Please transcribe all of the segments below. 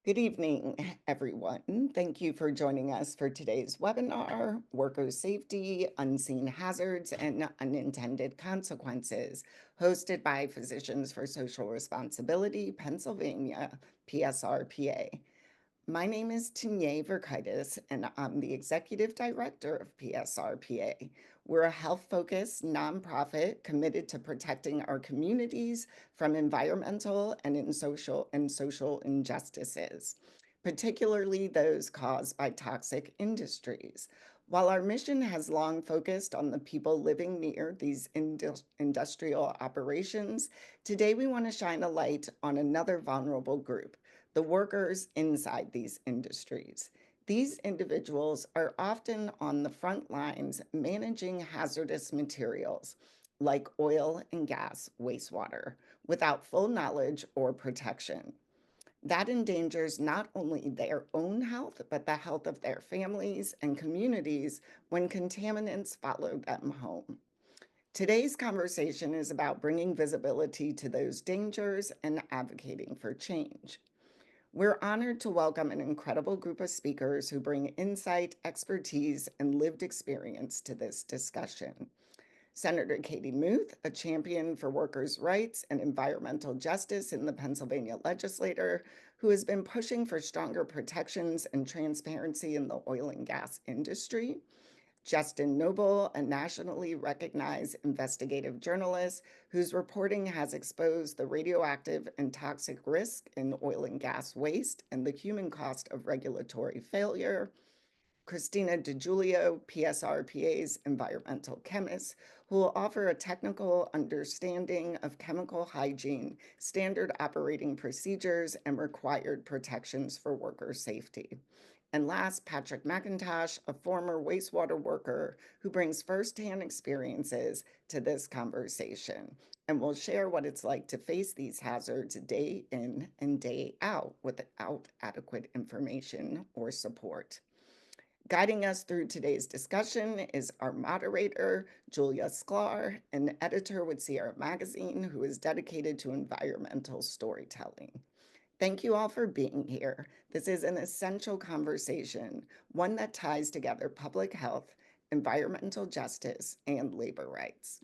Good evening, everyone. Thank you for joining us for today's webinar, Worker Safety, Unseen Hazards, and Unintended Consequences, hosted by Physicians for Social Responsibility, Pennsylvania, PSR PA. My name is Tanya Verkaitis, and I'm the Executive Director of PSR PA. We're a health-focused nonprofit committed to protecting our communities from environmental and social injustices, particularly those caused by toxic industries. While our mission has long focused on the people living near these industrial operations, today we want to shine a light on another vulnerable group, the workers inside these industries. These individuals are often on the front lines managing hazardous materials like oil and gas wastewater without full knowledge or protection. That endangers not only their own health, but the health of their families and communities when contaminants follow them home. Today's conversation is about bringing visibility to those dangers and advocating for change. We're honored to welcome an incredible group of speakers who bring insight, expertise, and lived experience to this discussion. Senator Katie Muth, a champion for workers' rights and environmental justice in the Pennsylvania legislature, who has been pushing for stronger protections and transparency in the oil and gas industry. Justin Noble, a nationally recognized investigative journalist whose reporting has exposed the radioactive and toxic risk in oil and gas waste and the human cost of regulatory failure. Christina DiGiulio, PSR PA's environmental chemist, who will offer a technical understanding of chemical hygiene, standard operating procedures, and required protections for worker safety. And last, Patrick McIntosh, a former wastewater worker who brings firsthand experiences to this conversation and will share what it's like to face these hazards day in and day out without adequate information or support. Guiding us through today's discussion is our moderator, Julia Sklar, an editor with Sierra Magazine who is dedicated to environmental storytelling. Thank you all for being here. This is an essential conversation, one that ties together public health, environmental justice, and labor rights.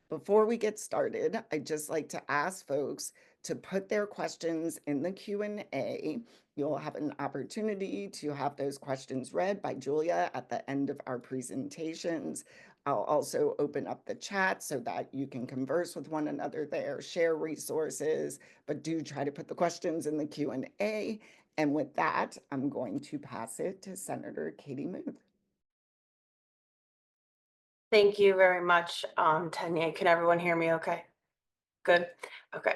Before we get started, I'd just like to ask folks to put their questions in the Q&A. You'll have an opportunity to have those questions read by Julia at the end of our presentations. I'll also open up the chat so that you can converse with one another there, share resources, but do try to put the questions in the Q&A. And with that, I'm going to pass it to Senator Katie Muth. Thank you very much, Tanya. Can everyone hear me okay? Good. Okay.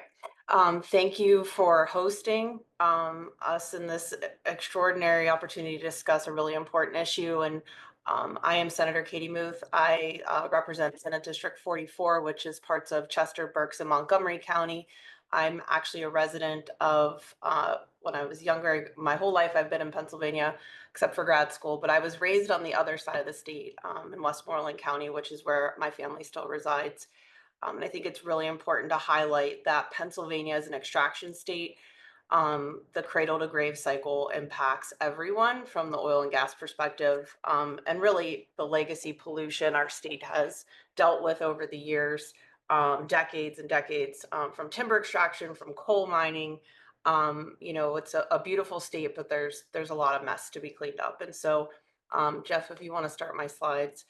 Thank you for hosting us in this extraordinary opportunity to discuss a really important issue. And I am Senator Katie Muth. I represent Senate District 44, which is parts of Chester, Berks, and Montgomery County. I'm actually a resident of, when I was younger, my whole life I've been in Pennsylvania, except for grad school, but I was raised on the other side of the state in Westmoreland County, which is where my family still resides. And I think it's really important to highlight that Pennsylvania is an extraction state. The cradle to grave cycle impacts everyone from the oil and gas perspective, and really the legacy pollution our state has dealt with over the years, decades and decades, from timber extraction, from coal mining. It's a beautiful state, but there's a lot of mess to be cleaned up. And so, Jeff, if you want to start my slides,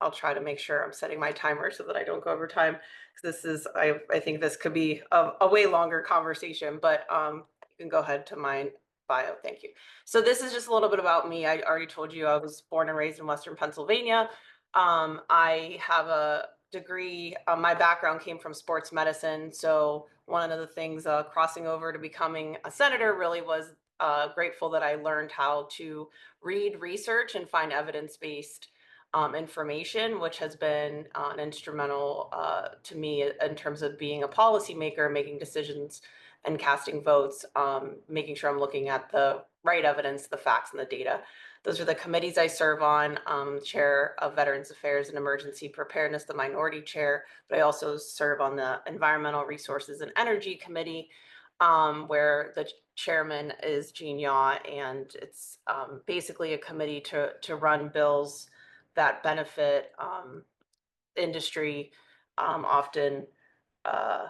I'll try to make sure I'm setting my timer so that I don't go over time. Because I think this could be a way longer conversation, but you can go ahead to my bio. Thank you. So this is just a little bit about me. I already told you I was born and raised in Western Pennsylvania. I have a degree. My background came from sports medicine. So one of the things crossing over to becoming a senator really was grateful that I learned how to read research and find evidence-based information, which has been instrumental to me in terms of being a policymaker, making decisions and casting votes, making sure I'm looking at the right evidence, the facts, and the data. Those are the committees I serve on, chair of Veterans Affairs and Emergency Preparedness, the minority chair, but I also serve on the Environmental Resources and Energy Committee. where the chairman is Jean Yaw, and it's basically a committee to run bills that benefit industry, often uh,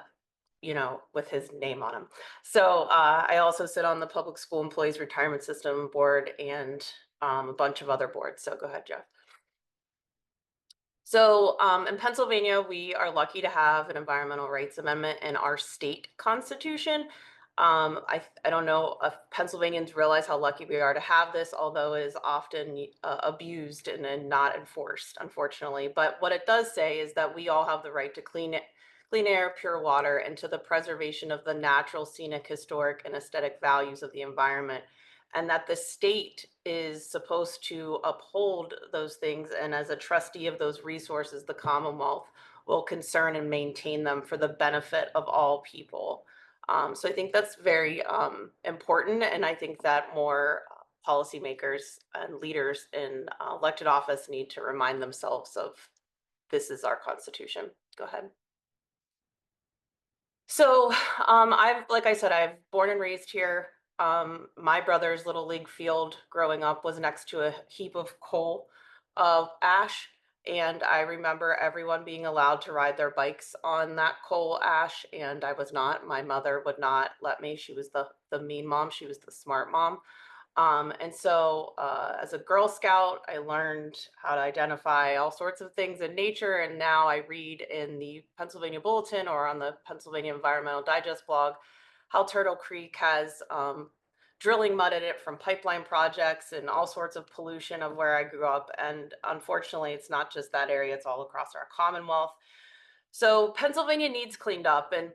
with his name on them. So I also sit on the Public School Employees Retirement System board and a bunch of other boards. So go ahead, Jeff. So in Pennsylvania, we are lucky to have an environmental rights amendment in our state constitution. I don't know if Pennsylvanians realize how lucky we are to have this, although it is often abused and not enforced, unfortunately. But what it does say is that we all have the right to clean air, pure water, and to the preservation of the natural, scenic, historic, and aesthetic values of the environment, and that the state is supposed to uphold those things. And as a trustee of those resources, the Commonwealth will concern and maintain them for the benefit of all people. So I think that's very important. And I think that more policymakers and leaders in elected office need to remind themselves of this is our Constitution. Go ahead. So, like I said, I've born and raised here. My brother's little league field growing up was next to a heap of coal, ash, and I remember everyone being allowed to ride their bikes on that coal ash, and I was not. My mother would not let me. She was the mean mom. She was the smart mom. And so, as a Girl Scout, I learned how to identify all sorts of things in nature. And now I read in the Pennsylvania Bulletin or on the Pennsylvania Environmental Digest blog how Turtle Creek has drilling mud in it from pipeline projects and all sorts of pollution of where I grew up. And unfortunately, it's not just that area, it's all across our Commonwealth. So Pennsylvania needs cleaned up, and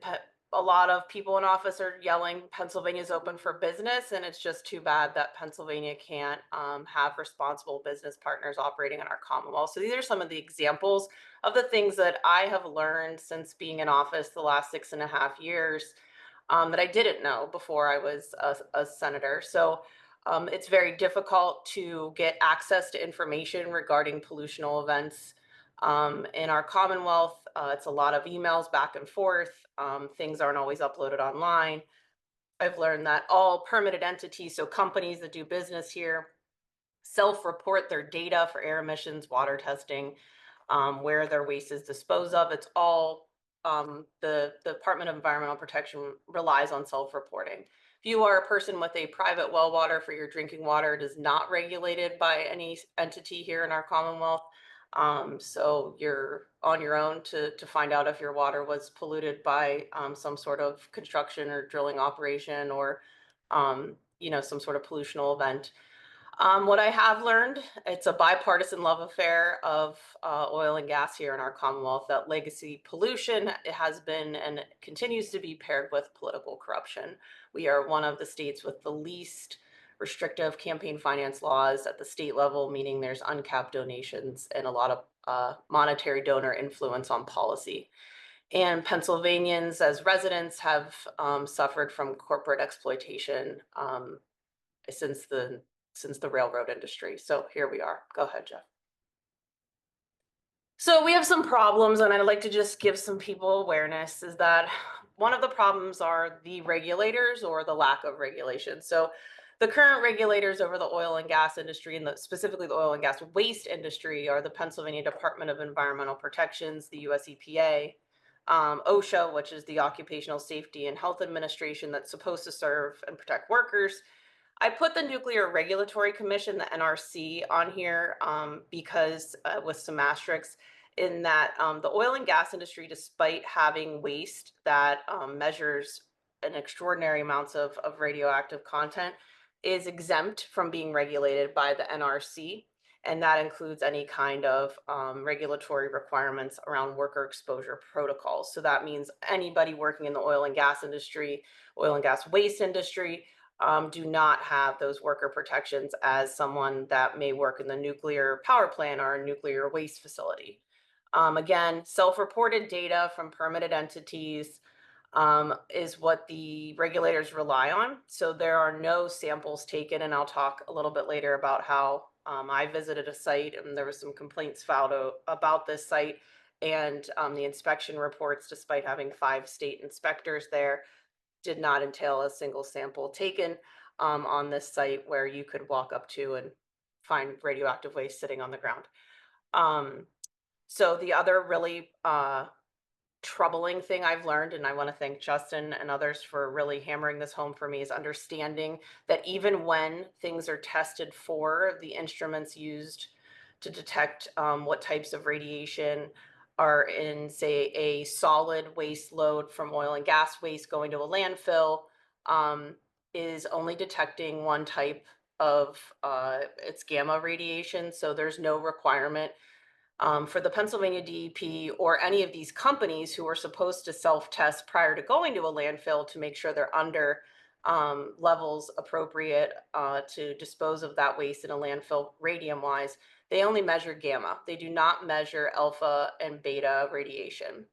a lot of people in office are yelling Pennsylvania's open for business, and it's just too bad that Pennsylvania can't have responsible business partners operating in our Commonwealth. So these are some of the examples of the things that I have learned since being in office the last 6.5 years, that I didn't know before I was a senator. So it's very difficult to get access to information regarding pollutional events in our Commonwealth. It's a lot of emails back and forth. Things aren't always uploaded online. I've learned that all permitted entities, so companies that do business here, self-report their data for air emissions, water testing, where their waste is disposed of. It's all the Department of Environmental Protection relies on self-reporting. If you are a person with a private well water for your drinking water, it is not regulated by any entity here in our Commonwealth. So you're on your own to find out if your water was polluted by some sort of construction or drilling operation or some sort of pollutional event. What I have learned, it's a bipartisan love affair of oil and gas here in our Commonwealth, that legacy pollution has been and continues to be paired with political corruption. We are one of the states with the least restrictive campaign finance laws at the state level, meaning there's uncapped donations and a lot of monetary donor influence on policy. And Pennsylvanians as residents have suffered from corporate exploitation since the railroad industry. So here we are. Go ahead, Jeff. So we have some problems, and I'd like to just give some people awareness, is that one of the problems are the regulators or the lack of regulation. So the current regulators over the oil and gas industry, and specifically the oil and gas waste industry, are the Pennsylvania Department of Environmental Protections, the US EPA, OSHA, which is the Occupational Safety and Health Administration that's supposed to serve and protect workers. I put the Nuclear Regulatory Commission, the NRC, on here because with some asterisks, in that the oil and gas industry, despite having waste that measures an extraordinary amounts of radioactive content, is exempt from being regulated by the NRC. And that includes any kind of regulatory requirements around worker exposure protocols. So that means anybody working in the oil and gas industry, oil and gas waste industry, do not have those worker protections as someone that may work in the nuclear power plant or a nuclear waste facility. Again, self-reported data from permitted entities is what the regulators rely on. So there are no samples taken, and I'll talk a little bit later about how I visited a site and there was some complaints filed about this site, and the inspection reports, despite having 5 state inspectors there, did not entail a single sample taken on this site where you could walk up to and find radioactive waste sitting on the ground. Um, so the other really troubling thing I've learned, and I want to thank Justin and others for really hammering this home for me, is understanding that even when things are tested for, the instruments used to detect what types of radiation are in, say, a solid waste load from oil and gas waste going to a landfill, um, is only detecting one type of it's gamma radiation. So there's no requirement for the Pennsylvania DEP or any of these companies who are supposed to self-test prior to going to a landfill to make sure they're under levels appropriate to dispose of that waste in a landfill radium-wise. They only measure gamma. They do not measure alpha and beta radiation.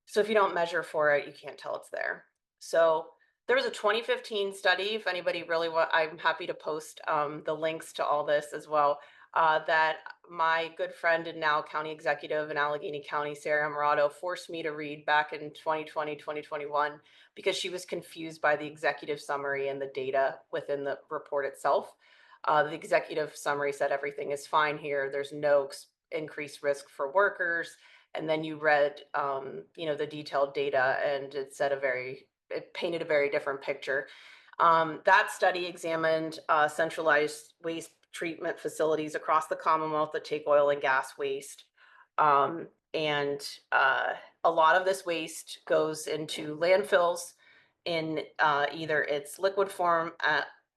So if you don't measure for it, you can't tell it's there. So there was a 2015 study, if anybody really I'm happy to post the links to all this as well, that my good friend and now county executive in Allegheny County, Sarah Amarato, forced me to read back in 2020, 2021, because she was confused by the executive summary and the data within the report itself. The executive summary said everything is fine here. There's no increased risk for workers. And then you read, the detailed data, and it painted a very different picture. That study examined centralized waste treatment facilities across the Commonwealth that take oil and gas waste. And a lot of this waste goes into landfills in either its liquid form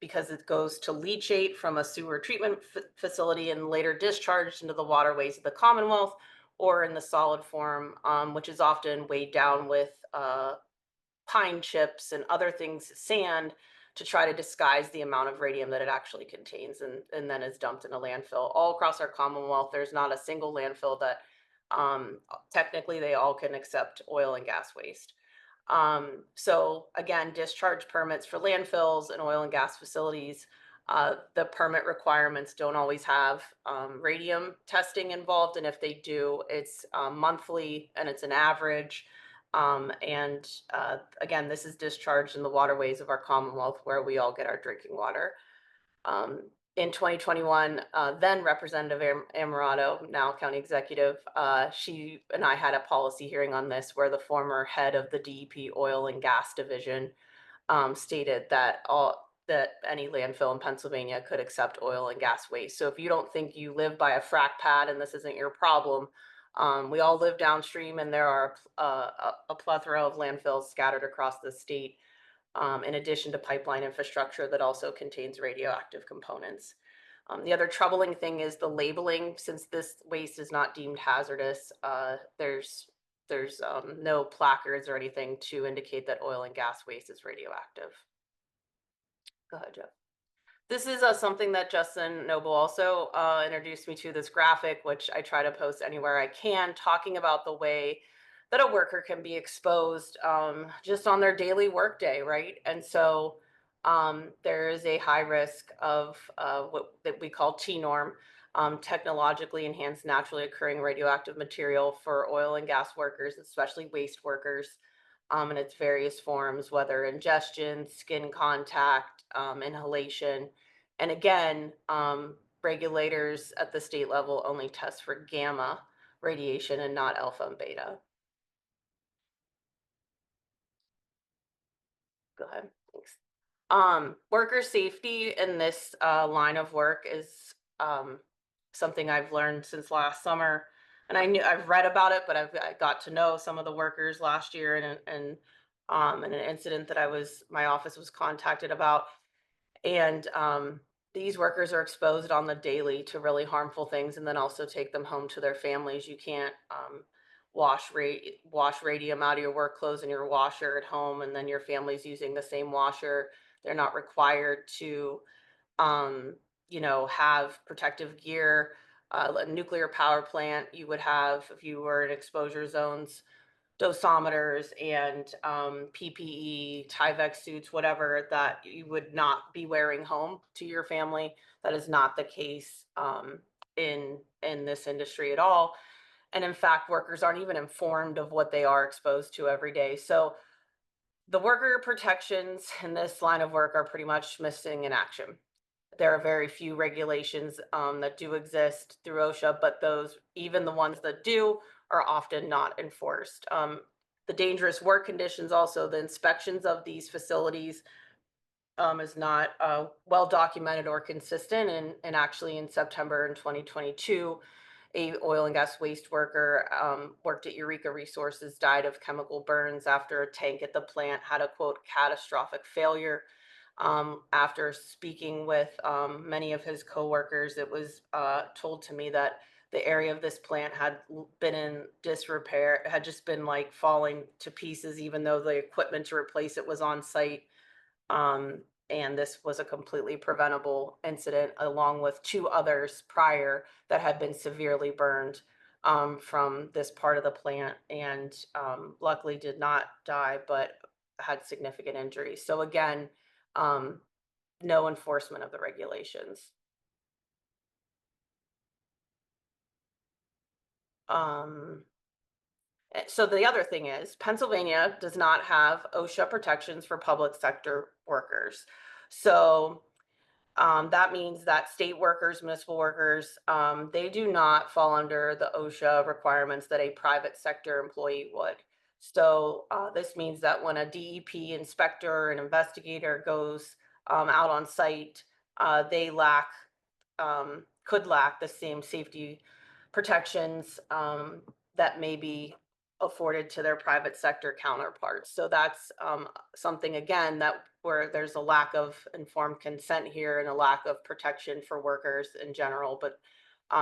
because it goes to leachate from a sewer treatment facility and later discharged into the waterways of the Commonwealth, or in the solid form, which is often weighed down with pine chips and other things, sand, to try to disguise the amount of radium that it actually contains, and then is dumped in a landfill. All across our Commonwealth, there's not a single landfill that technically they all can accept oil and gas waste. So again, discharge permits for landfills and oil and gas facilities, the permit requirements don't always have radium testing involved, and if they do, it's monthly and it's an average. Again, this is discharged in the waterways of our Commonwealth where we all get our drinking water. In 2021, then Representative Amarato, now county executive, she and I had a policy hearing on this where the former head of the DEP oil and gas division stated that any landfill in Pennsylvania could accept oil and gas waste. So if you don't think you live by a frack pad and this isn't your problem, we all live downstream, and there are a plethora of landfills scattered across the state, in addition to pipeline infrastructure that also contains radioactive components. The other troubling thing is the labeling. Since this waste is not deemed hazardous, there's no placards or anything to indicate that oil and gas waste is radioactive. Go ahead, Jeff. This is something that Justin Noble also introduced me to, this graphic, which I try to post anywhere I can, talking about the way that a worker can be exposed just on their daily workday, right? And so there is a high risk of what that we call T-norm, technologically enhanced naturally occurring radioactive material for oil and gas workers, especially waste workers, in its various forms, whether ingestion, skin contact, inhalation. And again, regulators at the state level only test for gamma radiation and not alpha and beta. Go ahead. Thanks. Worker safety in this line of work is something I've learned since last summer. And I've read about it, but I got to know some of the workers last year in an incident that my office was contacted about. And these workers are exposed on the daily to really harmful things, and then also take them home to their families. You can't wash radium out of your work clothes in your washer at home, and then your family's using the same washer. They're not required to, have protective gear. A nuclear power plant, you would have, if you were in exposure zones, dosimeters and PPE, Tyvek suits, whatever, that you would not be wearing home to your family. That is not the case in this industry at all. And in fact, workers aren't even informed of what they are exposed to every day. So The worker protections in this line of work are pretty much missing in action. There are very few regulations that do exist through OSHA, but those, even the ones that do, are often not enforced. The dangerous work conditions, also the inspections of these facilities, is not well documented or consistent. And actually, in September in 2022, a oil and gas waste worker worked at Eureka Resources died of chemical burns after a tank at the plant had a quote catastrophic failure. After speaking with many of his coworkers, it was told to me that the area of this plant had been in disrepair, had just been like falling to pieces, even though the equipment to replace it was on site. And this was a completely preventable incident, along with two others prior that had been severely burned from this part of the plant, and luckily did not die, but had significant injuries. So again, um, no enforcement of the regulations. Um, so the other thing is Pennsylvania does not have OSHA protections for public sector workers. So that means that state workers, municipal workers, they do not fall under the OSHA requirements that a private sector employee would. So this means that when a DEP inspector and investigator goes out on site, they could lack the same safety protections that may be afforded to their private sector counterparts. So that's something again that where there's a lack of informed consent here and a lack of protection for workers in general. But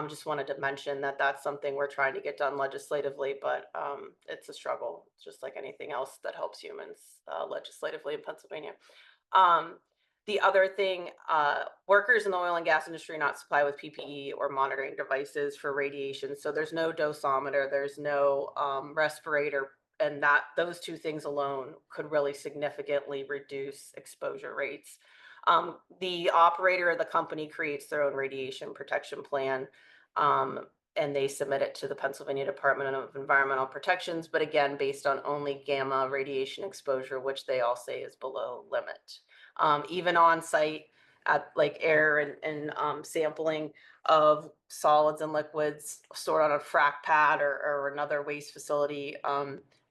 just wanted to mention that that's something we're trying to get done legislatively, but it's a struggle, just like anything else that helps humans legislatively in Pennsylvania. Um, the other thing, workers in the oil and gas industry are not supplied with PPE or monitoring devices for radiation. So there's no dosimeter, there's no respirator, and that those two things alone could really significantly reduce exposure rates. The operator of the company creates their own radiation protection plan. And they submit it to the Pennsylvania Department of Environmental Protections, but again, based on only gamma radiation exposure, which they all say is below limit. Even on site at like air and sampling of solids and liquids stored on a frac pad or another waste facility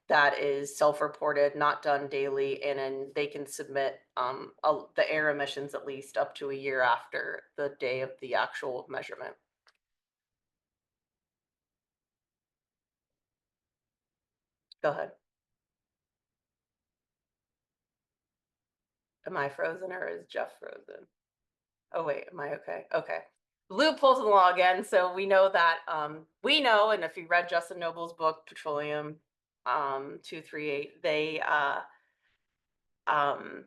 that is self-reported, not done daily, and then they can submit the air emissions at least up to a year after the day of the actual measurement. Go ahead. Am I frozen or is Jeff frozen? Oh wait, am I okay? Okay. Loopholes in the law again. So we know that we know, and if you read Justin Noble's book, Petroleum 238, um,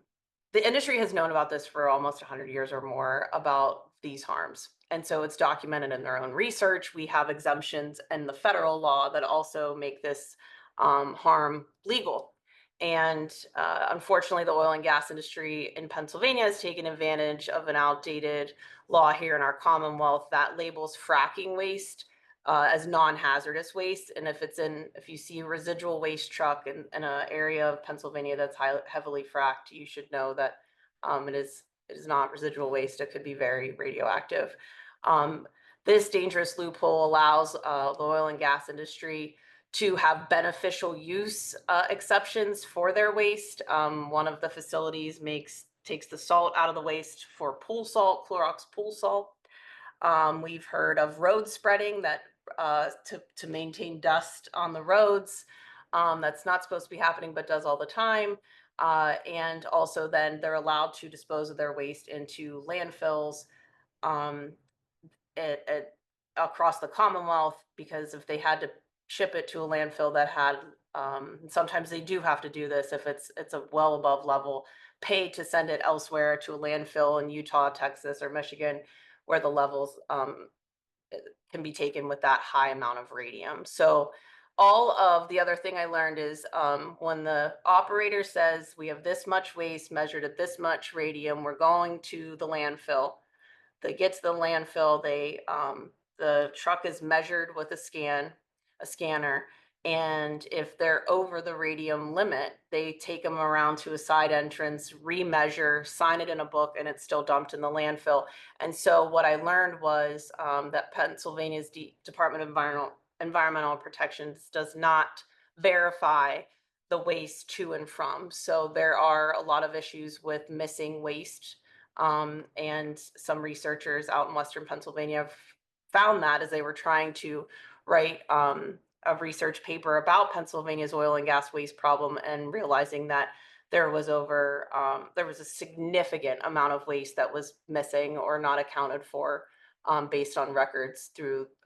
the industry has known about this for almost 100 years or more about these harms. And so it's documented in their own research. We have exemptions in the federal law that also make this harm legal. And unfortunately, the oil and gas industry in Pennsylvania has taken advantage of an outdated law here in our Commonwealth that labels fracking waste as non-hazardous waste. And if you see a residual waste truck in an area of Pennsylvania that's heavily fracked, you should know that it is not residual waste. It could be very radioactive. Um, this dangerous loophole allows the oil and gas industry to have beneficial use exceptions for their waste. One of the facilities takes the salt out of the waste for pool salt, Clorox pool salt. We've heard of road spreading that to maintain dust on the roads. That's not supposed to be happening, but does all the time. And also, then they're allowed to dispose of their waste into landfills um, across the Commonwealth, because if they had to ship it to a landfill that had, sometimes they do have to do this if it's a well above level, pay to send it elsewhere to a landfill in Utah, Texas, or Michigan, where the levels can be taken with that high amount of radium. So all of the other thing I learned is when the operator says we have this much waste measured at this much radium, we're going to the landfill. They get to the landfill, the truck is measured with a scanner, And if they're over the radium limit, they take them around to a side entrance, remeasure, sign it in a book, and it's still dumped in the landfill. And so what I learned was that Pennsylvania's Department of Environmental Protections does not verify the waste to and from. So there are a lot of issues with missing waste. And some researchers out in Western Pennsylvania have found that as they were trying to write a research paper about Pennsylvania's oil and gas waste problem, and realizing that there was a significant amount of waste that was missing or not accounted for, based on records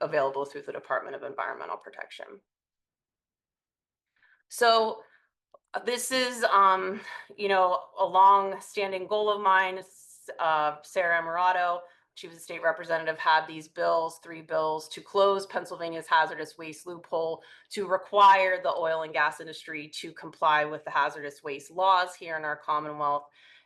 available through the Department of Environmental Protection. So this is, a long-standing goal of mine. Sarah Amarato, she was a state representative, had these bills, 3 bills, to close Pennsylvania's hazardous waste loophole, to require the oil and gas industry to comply with the hazardous waste laws here in our Commonwealth.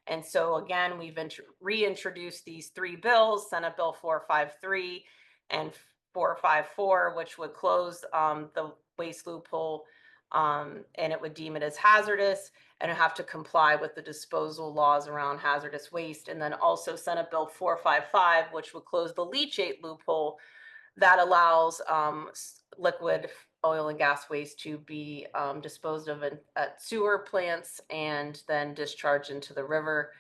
And so again, we've reintroduced these 3 bills, Senate Bill 453 and 454, which would close the waste loophole, and it would deem it as hazardous, and have to comply with the disposal laws around hazardous waste. And then also Senate Bill 455, which would close the leachate loophole that allows liquid oil and gas waste to be disposed of at sewer plants and then discharged into the river.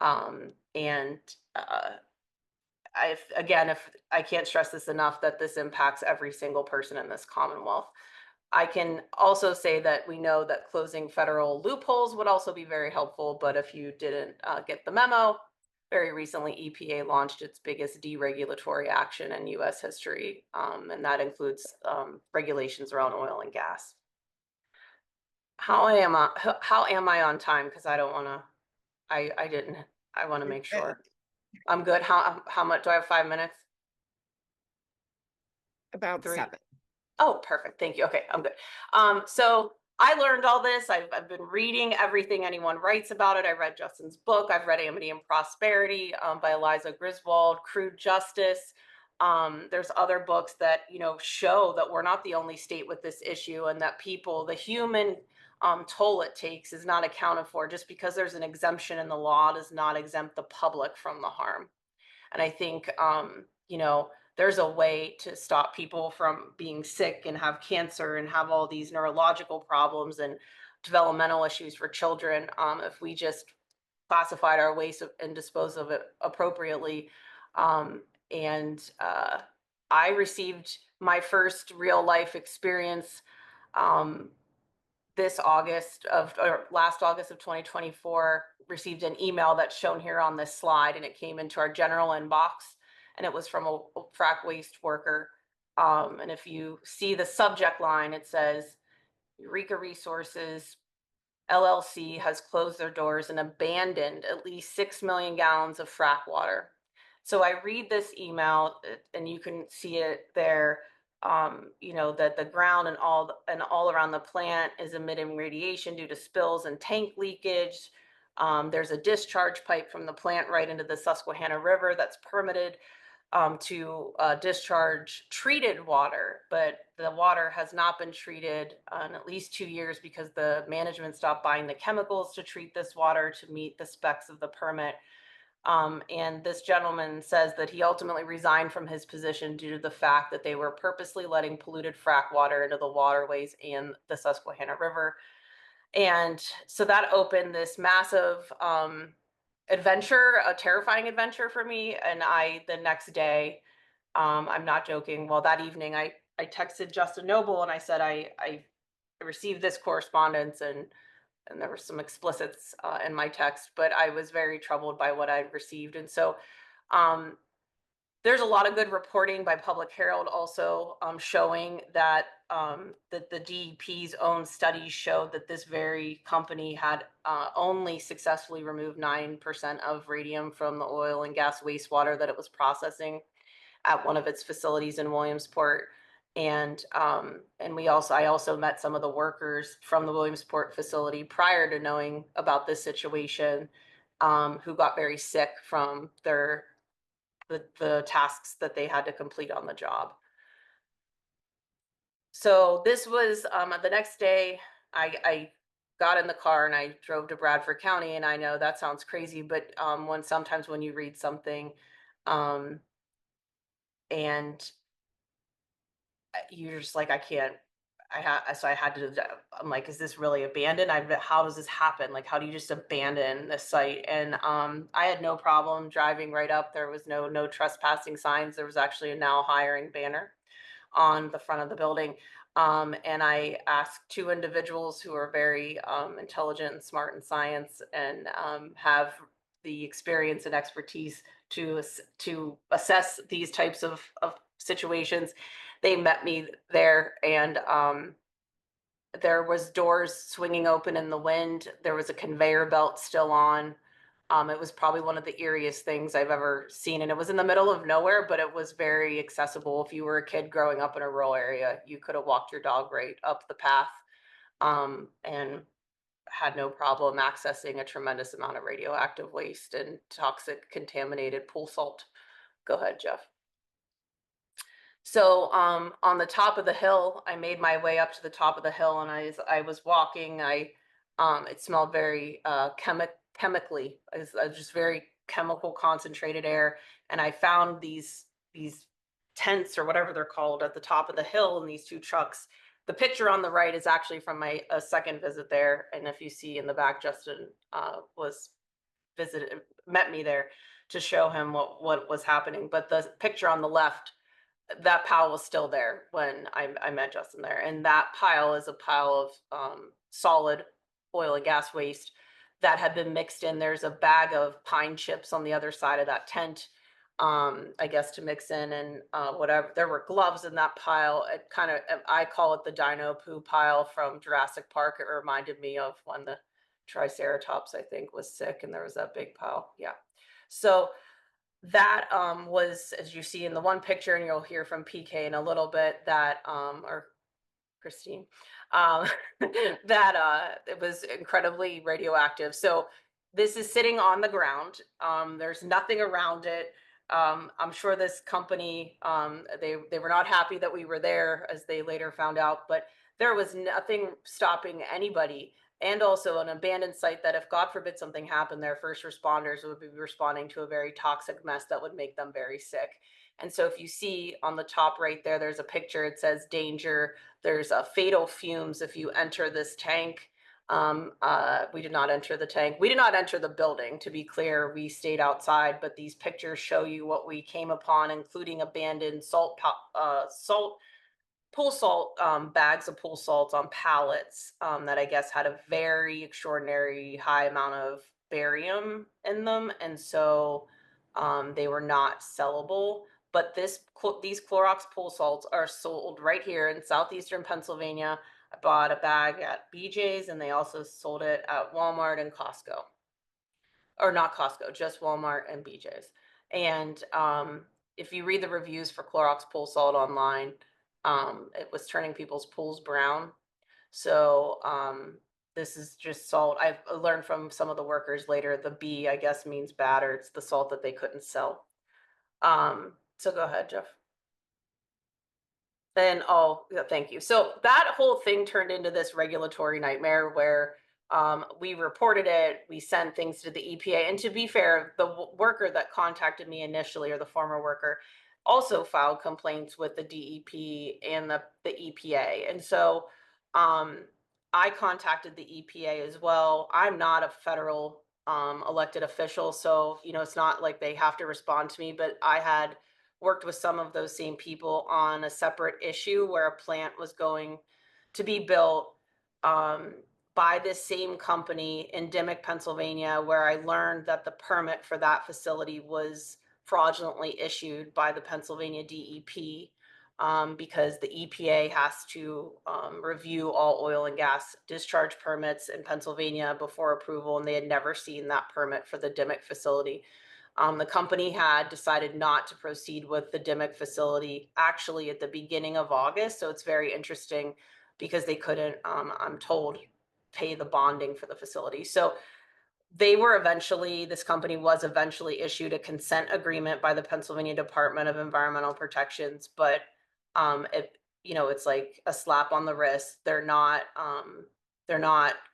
And if I can't stress this enough, that this impacts every single person in this Commonwealth. I can also say that we know that closing federal loopholes would also be very helpful, but if you didn't get the memo, very recently EPA launched its biggest deregulatory action in US history, and that includes regulations around oil and gas. How am I on time? Because I don't want to, I didn't, I want to You're make good. sure. I'm good. How much, do I have 5 minutes? About 3? 7. Oh, perfect. Thank you. Okay, I'm good. So I learned all this. I've been reading everything anyone writes about it. I read Justin's book. I've read Amity and Prosperity by Eliza Griswold, Crude Justice. There's other books that, show that we're not the only state with this issue, and that the human toll it takes is not accounted for. Just because there's an exemption in the law does not exempt the public from the harm. And I think, there's a way to stop people from being sick and have cancer and have all these neurological problems and developmental issues for children, if we just classified our waste and disposed of it appropriately. And I received my first real life experience um, last August of 2024, received an email that's shown here on this slide, and it came into our general inbox, and it was from a frac waste worker. And if you see the subject line, it says Eureka Resources LLC has closed their doors and abandoned at least 6 million gallons of frac water. So I read this email, and you can see it there, that the ground and all around the plant is emitting radiation due to spills and tank leakage. There's a discharge pipe from the plant right into the Susquehanna River that's permitted to discharge treated water, but the water has not been treated in at least 2 years because the management stopped buying the chemicals to treat this water to meet the specs of the permit. And this gentleman says that he ultimately resigned from his position due to the fact that they were purposely letting polluted frac water into the waterways and the Susquehanna River. And so that opened this massive adventure, a terrifying adventure for me. And the next day, I'm not joking, well, that evening, I texted Justin Noble and I said, I received this correspondence, and there were some explicits in my text, but I was very troubled by what I'd received. And so there's a lot of good reporting by Public Herald also showing that the DEP's own studies showed that this very company had only successfully removed 9% of radium from the oil and gas wastewater that it was processing at one of its facilities in Williamsport. And I also met some of the workers from the Williamsport facility prior to knowing about this situation, who got very sick from the tasks that they had to complete on the job. So this was the next day. I got in the car and I drove to Bradford County, and I know that sounds crazy, but when sometimes when you read something, um, and you're just like, I can't. I had to. I'm like, is this really abandoned? How does this happen? Like, how do you just abandon this site? And I had no problem driving right up. There was no trespassing signs. There was actually a now hiring banner on the front of the building. And I asked two individuals who are very intelligent and smart in science and have the experience and expertise to assess these types of situations. They met me there, and there was doors swinging open in the wind. There was a conveyor belt still on. It was probably one of the eeriest things I've ever seen, and it was in the middle of nowhere, but it was very accessible. If you were a kid growing up in a rural area, you could have walked your dog right up the path, and had no problem accessing a tremendous amount of radioactive waste and toxic contaminated pool salt. Go ahead, Jeff. So on the top of the hill, I made my way up to the top of the hill, and I was walking. It smelled very chemically. It was just very chemical concentrated air, and I found these tents or whatever they're called at the top of the hill, and these two trucks. The picture on the right is actually from my second visit there, and if you see in the back, Justin was visited met me there to show him what was happening. But the picture on the left, that pile was still there when I met Justin there. And that pile is a pile of solid oil and gas waste that had been mixed in. There's a bag of pine chips on the other side of that tent, I guess, to mix in, and whatever. There were gloves in that pile. It kind of, I call it the dino poo pile from Jurassic Park. It reminded me of when the Triceratops, I think, was sick and there was that big pile. Yeah. So that was, as you see in the one picture, and you'll hear from PK in a little bit, that or Christine, um, that it was incredibly radioactive. So this is sitting on the ground. There's nothing around it. I'm sure this company, they were not happy that we were there, as they later found out, but there was nothing stopping anybody. And also an abandoned site that, if God forbid something happened there, first responders would be responding to a very toxic mess that would make them very sick. And so if you see on the top right there, there's a picture. It says danger. There's a fatal fumes if you enter this tank. We did not enter the tank. We did not enter the building, to be clear. We stayed outside, but these pictures show you what we came upon, including abandoned salt pool salt, bags of pool salts on pallets, that I guess had a very extraordinary high amount of barium in them, and so they were not sellable. But these Clorox pool salts are sold right here in southeastern Pennsylvania. I bought a bag at BJ's, and they also sold it at Walmart and Costco, or not Costco, just Walmart and BJ's. And if you read the reviews for Clorox pool salt online, it was turning people's pools brown. So this is just salt. I've learned from some of the workers later, the B, I guess, means bad, or it's the salt that they couldn't sell. So go ahead, Jeff. And oh, yeah, thank you. So that whole thing turned into this regulatory nightmare where we reported it, we sent things to the EPA. And to be fair, the worker that contacted me initially, or the former worker, also filed complaints with the DEP and the EPA. And so I contacted the EPA as well. I'm not a federal elected official, so it's not like they have to respond to me, but I had worked with some of those same people on a separate issue where a plant was going to be built by this same company in Dimock, Pennsylvania, where I learned that the permit for that facility was fraudulently issued by the Pennsylvania DEP, because the EPA has to review all oil and gas discharge permits in Pennsylvania before approval, and they had never seen that permit for the Dimock facility. The company had decided not to proceed with the Dimock facility actually at the beginning of August. So it's very interesting because they couldn't, I'm told, pay the bonding for the facility. So this company was eventually issued a consent agreement by the Pennsylvania Department of Environmental Protections, but it's like a slap on the wrist. They're not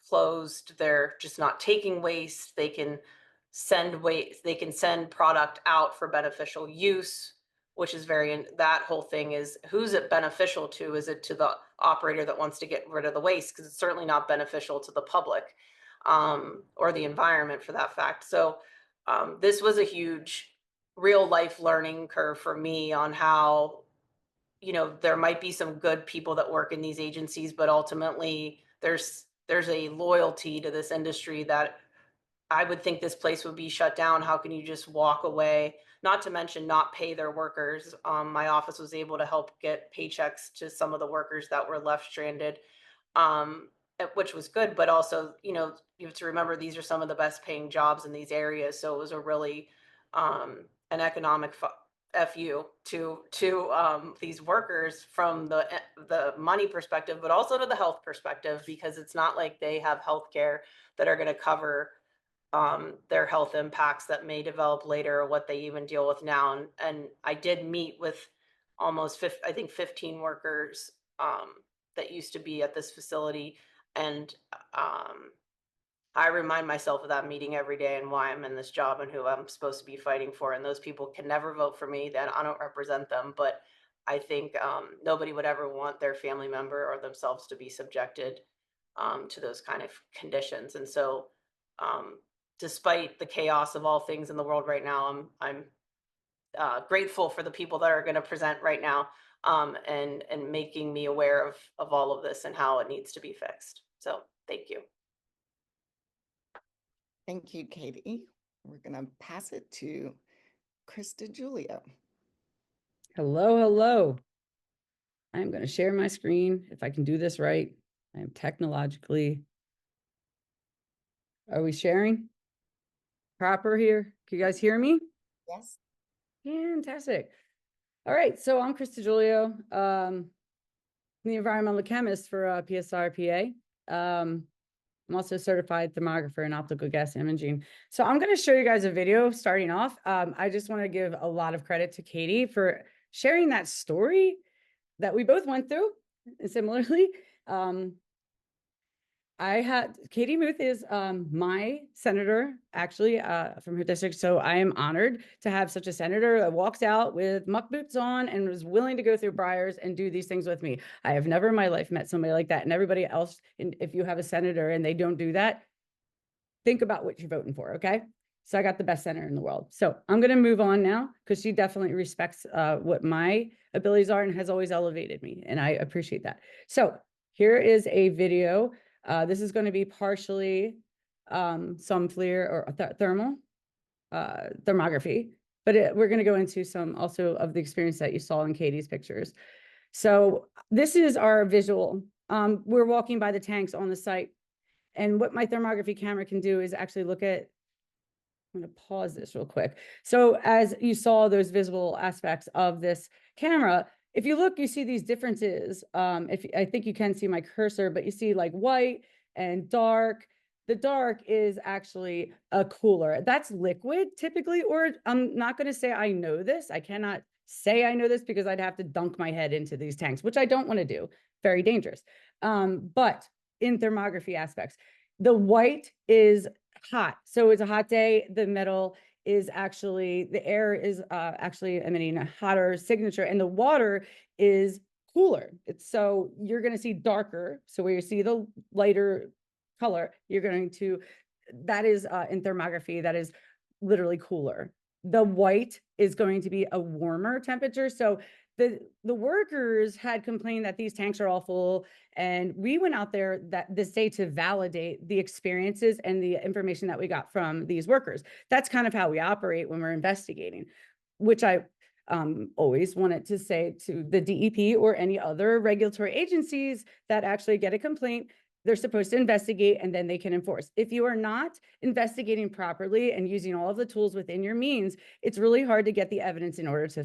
closed. They're just not taking waste. They can send product out for beneficial use, which is that whole thing is, who's it beneficial to? Is it to the operator that wants to get rid of the waste? Because it's certainly not beneficial to the public, or the environment for that fact. So this was a huge real life learning curve for me on how, there might be some good people that work in these agencies, but ultimately there's a loyalty to this industry that I would think this place would be shut down. How can you just walk away? Not to mention not pay their workers. My office was able to help get paychecks to some of the workers that were left stranded, which was good. But also, you have to remember these are some of the best paying jobs in these areas. So it was a really an economic fu to these workers from the money perspective, but also to the health perspective, because it's not like they have health care that are going to cover their health impacts that may develop later, or what they even deal with now. And I did meet with almost 15 workers that used to be at this facility. And I remind myself of that meeting every day and why I'm in this job and who I'm supposed to be fighting for. And those people can never vote for me, then I don't represent them. But I think nobody would ever want their family member or themselves to be subjected to those kind of conditions. And so, despite the chaos of all things in the world right now, I'm grateful for the people that are going to present right now, and making me aware of all of this and how it needs to be fixed. So thank you. Thank you, Katie. We're going to pass it to Krista Julio. Hello, hello. I'm going to share my screen if I can do this right. I am technologically. Are we sharing? Proper here? Can you guys hear me? Yes. Fantastic. All right, so I'm Krista Julio, the environmental chemist for PSR PA. I'm also a certified thermographer in optical gas imaging. So I'm going to show you guys a video starting off. I just want to give a lot of credit to Katie for sharing that story that we both went through similarly. Katie Muth is my senator, actually, from her district. So I am honored to have such a senator that walks out with muck boots on and was willing to go through briars and do these things with me. I have never in my life met somebody like that. And everybody else, if you have a senator and they don't do that, think about what you're voting for, okay? So I got the best senator in the world. So I'm going to move on now because she definitely respects what my abilities are and has always elevated me. And I appreciate that. So here is a video. This is going to be partially some FLIR or thermal thermography, but we're going to go into some also of the experience that you saw in Katie's pictures. So this is our visual. We're walking by the tanks on the site. And what my thermography camera can do is actually look at, I'm going to pause this real quick. So as you saw those visible aspects of this camera, if you look, you see these differences. I think you can see my cursor, but you see like white and dark. The dark is actually a cooler. That's liquid typically, or I'm not going to say I know this. I cannot say I know this because I'd have to dunk my head into these tanks, which I don't want to do. Very dangerous. But in thermography aspects, the white is hot. So it's a hot day. The metal is actually, the air is actually emitting a hotter signature, and the water is cooler. So you're going to see darker. So where you see the lighter color, you're going to, that is in thermography, that is literally cooler. The white is going to be a warmer temperature. So the workers had complained that these tanks are all full, and we went out there this day to validate the experiences and the information that we got from these workers. That's kind of how we operate when we're investigating, which I always wanted to say to the DEP or any other regulatory agencies that actually get a complaint. They're supposed to investigate and then they can enforce. If you are not investigating properly and using all of the tools within your means, it's really hard to get the evidence in order to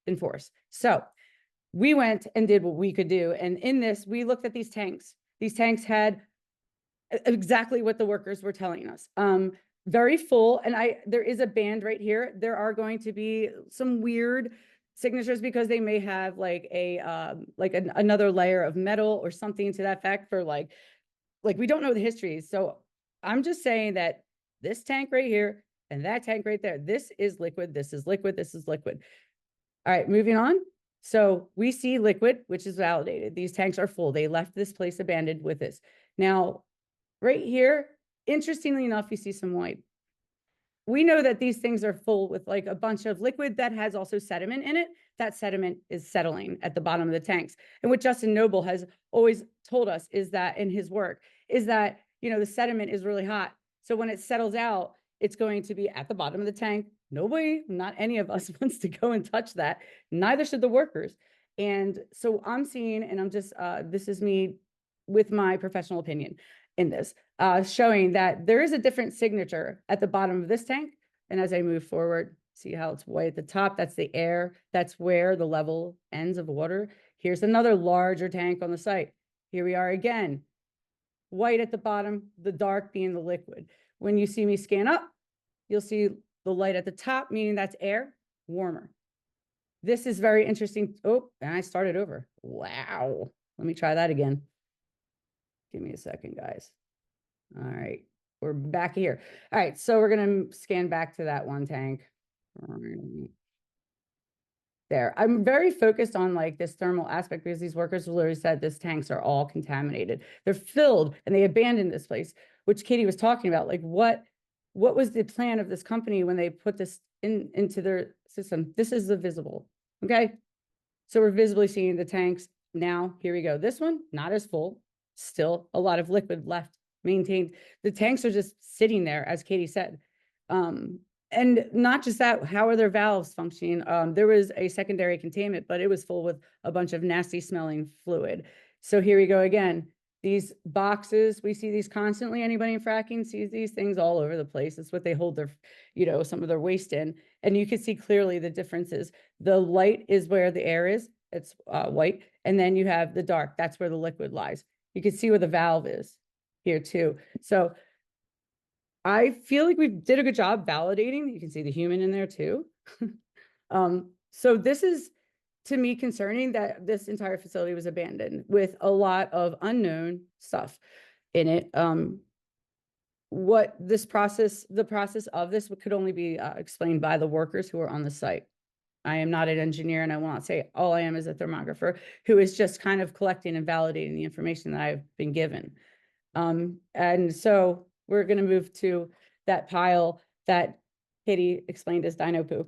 enforce. So we went and did what we could do. And in this, we looked at these tanks. These tanks had exactly what the workers were telling us. Very full. And there is a band right here. There are going to be some weird signatures because they may have like another layer of metal or something to that effect for like we don't know the history. So I'm just saying that this tank right here and that tank right there, this is liquid, this is liquid, this is liquid. All right, moving on. So we see liquid, which is validated. These tanks are full. They left this place abandoned with this. Now, right here, interestingly enough, you see some white. We know that these things are full with like a bunch of liquid that has also sediment in it. That sediment is settling at the bottom of the tanks. And what Justin Noble has always told us is that in his work is that, the sediment is really hot. So when it settles out, it's going to be at the bottom of the tank. Nobody, not any of us wants to go and touch that. Neither should the workers. And so I'm seeing, and I'm just, this is me with my professional opinion in this, showing that there is a different signature at the bottom of this tank. And as I move forward, see how it's white at the top, that's the air. That's where the level ends of water. Here's another larger tank on the site. Here we are again, white at the bottom, the dark being the liquid. When you see me scan up, you'll see the light at the top, meaning that's air, warmer. This is very interesting. Oh, and I started over. Wow. Let me try that again. Give me a second, guys. All right, we're back here. All right, so we're gonna scan back to that one tank. There, I'm very focused on like this thermal aspect because these workers literally said this tanks are all contaminated. They're filled and they abandoned this place, which Katie was talking about. Like what was the plan of this company when they put this into their system? This is the visible, okay? So we're visibly seeing the tanks now. Here we go. This one, not as full, still a lot of liquid left maintained. The tanks are just sitting there, as Katie said. And not just that, how are their valves functioning? There was a secondary containment, but it was full with a bunch of nasty smelling fluid. So here we go again. These boxes, we see these constantly. Anybody in fracking sees these things all over the place. It's what they hold their, some of their waste in. And you can see clearly the differences. The light is where the air is. It's white. And then you have the dark. That's where the liquid lies. You can see where the valve is here too. So I feel like we did a good job validating. You can see the human in there too. So this is, to me, concerning that this entire facility was abandoned with a lot of unknown stuff in it. What this process, the process of this could only be explained by the workers who are on the site. I am not an engineer, and I will not say all I am is a thermographer who is just kind of collecting and validating the information that I've been given. And so we're going to move to that pile that Katie explained as dino poo.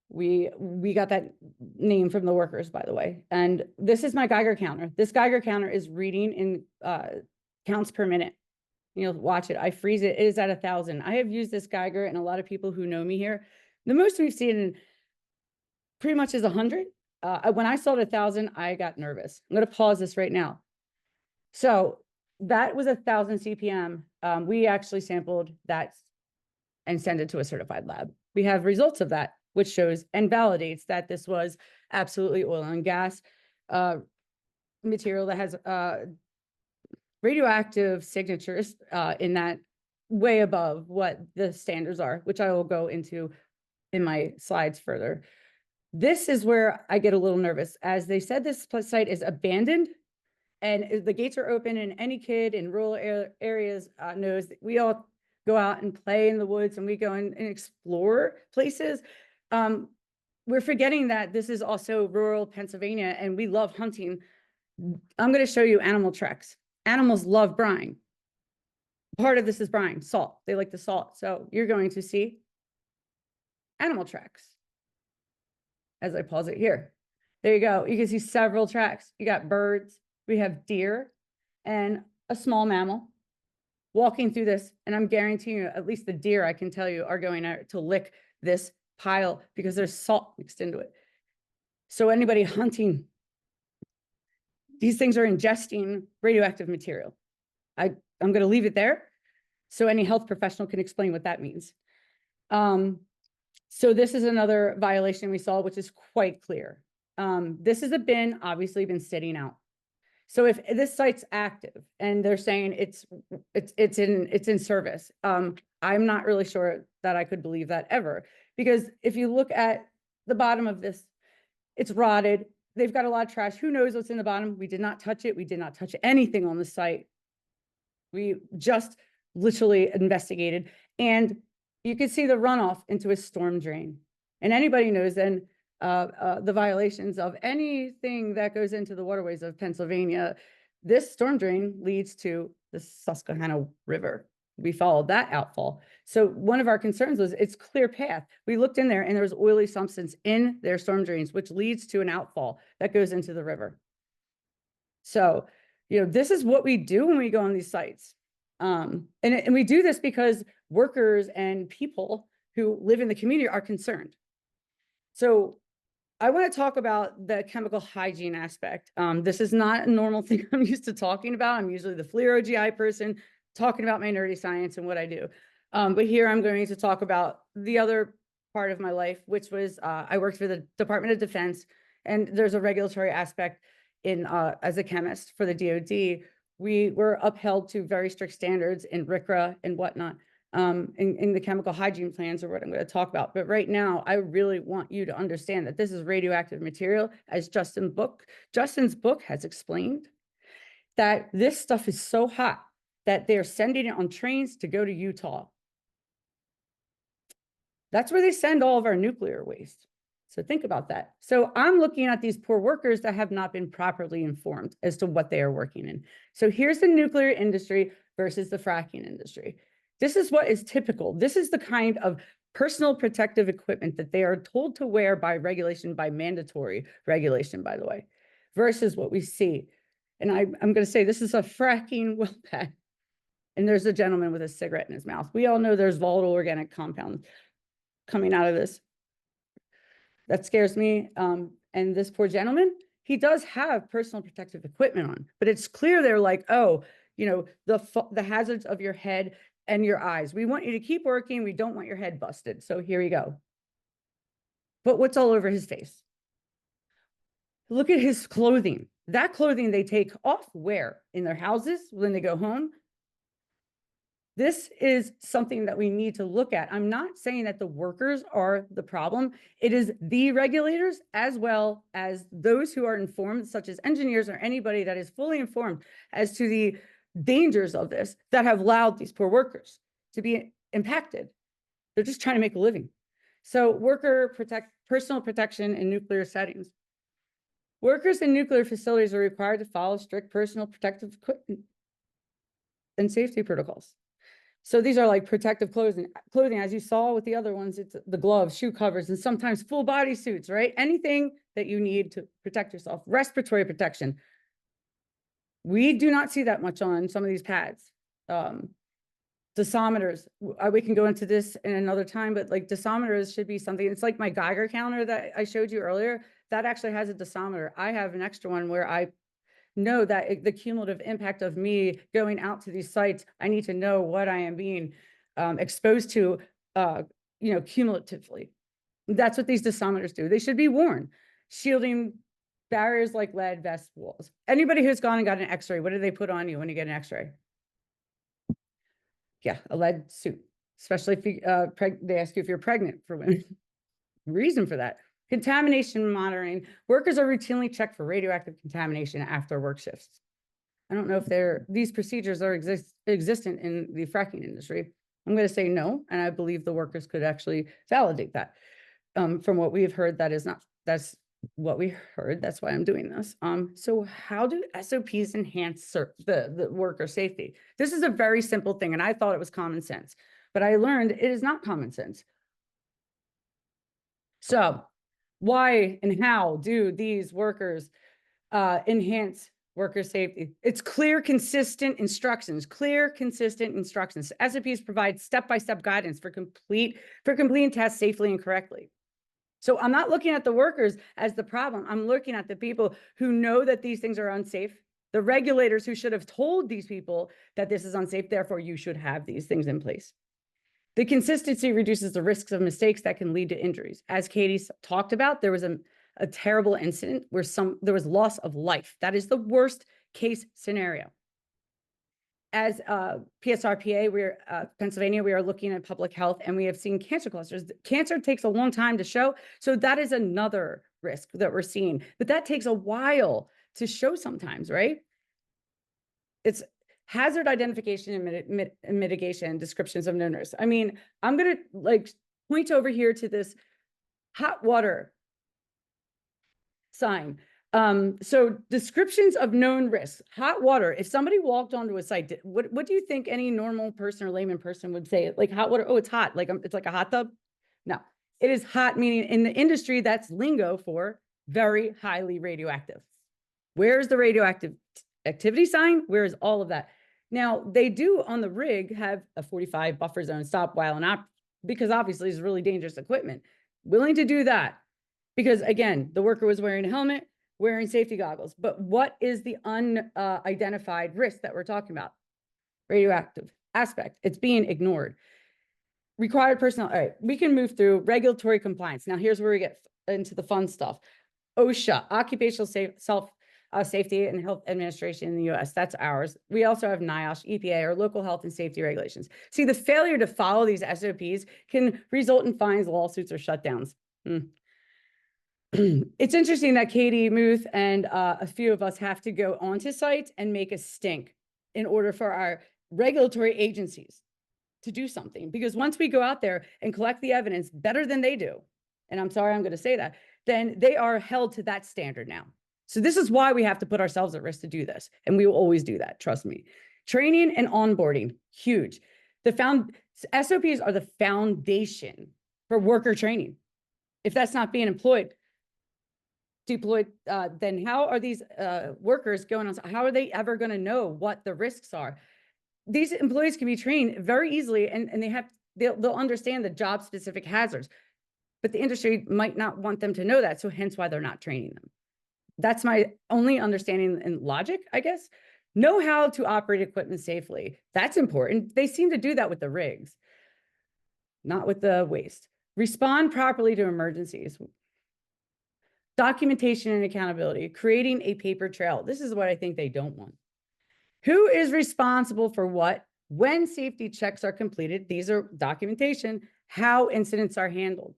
We got that name from the workers, by the way. And this is my Geiger counter. This Geiger counter is reading in counts per minute. You'll watch it. I freeze it. It is at 1,000. I have used this Geiger, and a lot of people who know me here, the most we've seen pretty much is 100. When I saw it 1,000, I got nervous. I'm going to pause this right now. So that was 1,000 CPM. We actually sampled that and sent it to a certified lab. We have results of that, which shows and validates that this was absolutely oil and gas material that has radioactive signatures in that way above what the standards are, which I will go into in my slides further. This is where I get a little nervous. As they said, this site is abandoned and the gates are open, and any kid in rural areas knows that we all go out and play in the woods and we go and explore places. We're forgetting that this is also rural Pennsylvania and we love hunting. I'm going to show you animal tracks. Animals love brine. Part of this is brine, salt. They like the salt. So you're going to see animal tracks. As I pause it here. There you go. You can see several tracks. You got birds. We have deer and a small mammal walking through this. And I'm guaranteeing you, at least the deer, I can tell you, are going to lick this pile because there's salt mixed into it. So anybody hunting, these things are ingesting radioactive material. I'm going to leave it there so any health professional can explain what that means. So this is another violation we saw, which is quite clear. This is a bin, obviously been sitting out. So if this site's active and they're saying it's in service, I'm not really sure that I could believe that ever, because if you look at the bottom of this. It's rotted. They've got a lot of trash. Who knows what's in the bottom? We did not touch it. We did not touch anything on the site. We just literally investigated, and you could see the runoff into a storm drain. And anybody knows then the violations of anything that goes into the waterways of Pennsylvania. This storm drain leads to the Susquehanna River. We followed that outfall. So one of our concerns was it's clear path. We looked in there and there was oily substance in their storm drains, which leads to an outfall that goes into the river. So, this is what we do when we go on these sites. And we do this because workers and people who live in the community are concerned. So I want to talk about the chemical hygiene aspect. This is not a normal thing I'm used to talking about. I'm usually the FLIR OGI person talking about my nerdy science and what I do. But here I'm going to talk about the other part of my life, which was I worked for the Department of Defense, and there's a regulatory aspect in as a chemist for the DoD. We were upheld to very strict standards in RCRA and whatnot. In the chemical hygiene plans are what I'm going to talk about. But right now, I really want you to understand that this is radioactive material, as Justin's book has explained, that this stuff is so hot that they're sending it on trains to go to Utah. That's where they send all of our nuclear waste. So think about that. So I'm looking at these poor workers that have not been properly informed as to what they are working in. So here's the nuclear industry versus the fracking industry. This is what is typical. This is the kind of personal protective equipment that they are told to wear by regulation, by mandatory regulation, by the way, versus what we see. And I'm going to say this is a fracking well pad. And there's a gentleman with a cigarette in his mouth. We all know there's volatile organic compounds coming out of this. That scares me. And this poor gentleman, he does have personal protective equipment on, but it's clear they're like, oh, the hazards of your head and your eyes. We want you to keep working. We don't want your head busted. So here you go. But what's all over his face? Look at his clothing. That clothing they take off where? In their houses when they go home? This is something that we need to look at. I'm not saying that the workers are the problem. It is the regulators as well as those who are informed, such as engineers or anybody that is fully informed as to the dangers of this, that have allowed these poor workers to be impacted. They're just trying to make a living. So personal protection in nuclear settings. Workers in nuclear facilities are required to follow strict personal protective equipment and safety protocols. So these are like protective clothing, as you saw with the other ones, it's the gloves, shoe covers, and sometimes full body suits, right? Anything that you need to protect yourself. Respiratory protection. We do not see that much on some of these pads. Dosimeters, we can go into this in another time, but like dosimeters should be something, it's like my Geiger counter that I showed you earlier, that actually has a dosimeter. I have an extra one where I know that the cumulative impact of me going out to these sites, I need to know what I am being exposed to, cumulatively. That's what these dosimeters do. They should be worn, shielding barriers like lead, vest, walls. Anybody who's gone and got an x-ray, what do they put on you when you get an x-ray? Yeah, a lead suit, especially if they ask you if you're pregnant for women. Reason for that. Contamination monitoring. Workers are routinely checked for radioactive contamination after work shifts. I don't know if these procedures are existent in the fracking industry. I'm going to say no, and I believe the workers could actually validate that. From what we've heard, that's what we heard. That's why I'm doing this. So how do SOPs enhance the worker safety? This is a very simple thing, and I thought it was common sense, but I learned it is not common sense. So why and how do these workers enhance worker safety? It's clear, consistent instructions. SOPs provide step-by-step guidance for completing tasks safely and correctly. So I'm not looking at the workers as the problem. I'm looking at the people who know that these things are unsafe, the regulators who should have told these people that this is unsafe, therefore you should have these things in place. The consistency reduces the risks of mistakes that can lead to injuries. As Katie talked about, there was a terrible incident where there was loss of life. That is the worst case scenario. as PSR PA, we're Pennsylvania, we are looking at public health, and we have seen cancer clusters. Cancer takes a long time to show, so that is another risk that we're seeing, but that takes a while to show sometimes, right? It's hazard identification and mitigation, descriptions of known risks. I mean, I'm gonna like point over here to this hot water sign. So descriptions of known risks, hot water. If somebody walked onto a site, what do you think any normal person or layman person would say? Like hot water, oh, it's hot, like it's like a hot tub. No, it is hot, meaning in the industry, that's lingo for very highly radioactive. Where's the radioactive activity sign? Where's all of that? Now, they do on the rig have a 45 buffer zone, stop while and because obviously it's really dangerous equipment. Willing to do that because again, the worker was wearing a helmet, wearing safety goggles. But what is the unidentified risk that we're talking about? Radioactive aspect. It's being ignored. Required personnel. All right, we can move through regulatory compliance. Now, here's where we get into the fun stuff. OSHA, Occupational Safety and Health Administration in the US. That's ours. We also have NIOSH, EPA, or local health and safety regulations. See, the failure to follow these SOPs can result in fines, lawsuits, or shutdowns. It's interesting that Katie Muth and a few of us have to go onto sites and make a stink in order for our regulatory agencies to do something. Because once we go out there and collect the evidence better than they do, and I'm sorry I'm going to say that, then they are held to that standard now. So this is why we have to put ourselves at risk to do this. And we will always do that, trust me. Training and onboarding, huge. SOPs are the foundation for worker training. If that's not being deployed, then how are these workers going on? How are they ever going to know what the risks are? These employees can be trained very easily and they'll understand the job specific hazards, but the industry might not want them to know that. So hence why they're not training them. That's my only understanding and logic, I guess. Know how to operate equipment safely. That's important. They seem to do that with the rigs, not with the waste. Respond properly to emergencies. Documentation and accountability, creating a paper trail. This is what I think they don't want. Who is responsible for what? When safety checks are completed, these are documentation, how incidents are handled.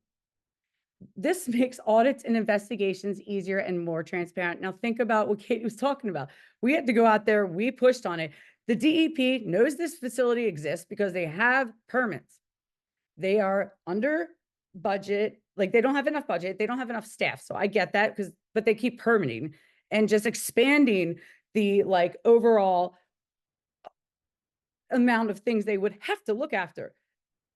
This makes audits and investigations easier and more transparent. Now think about what Katie was talking about. We had to go out there, we pushed on it. The DEP knows this facility exists because they have permits. They are under budget, like they don't have enough budget, they don't have enough staff. So I get that, but they keep permitting and just expanding the like overall amount of things they would have to look after,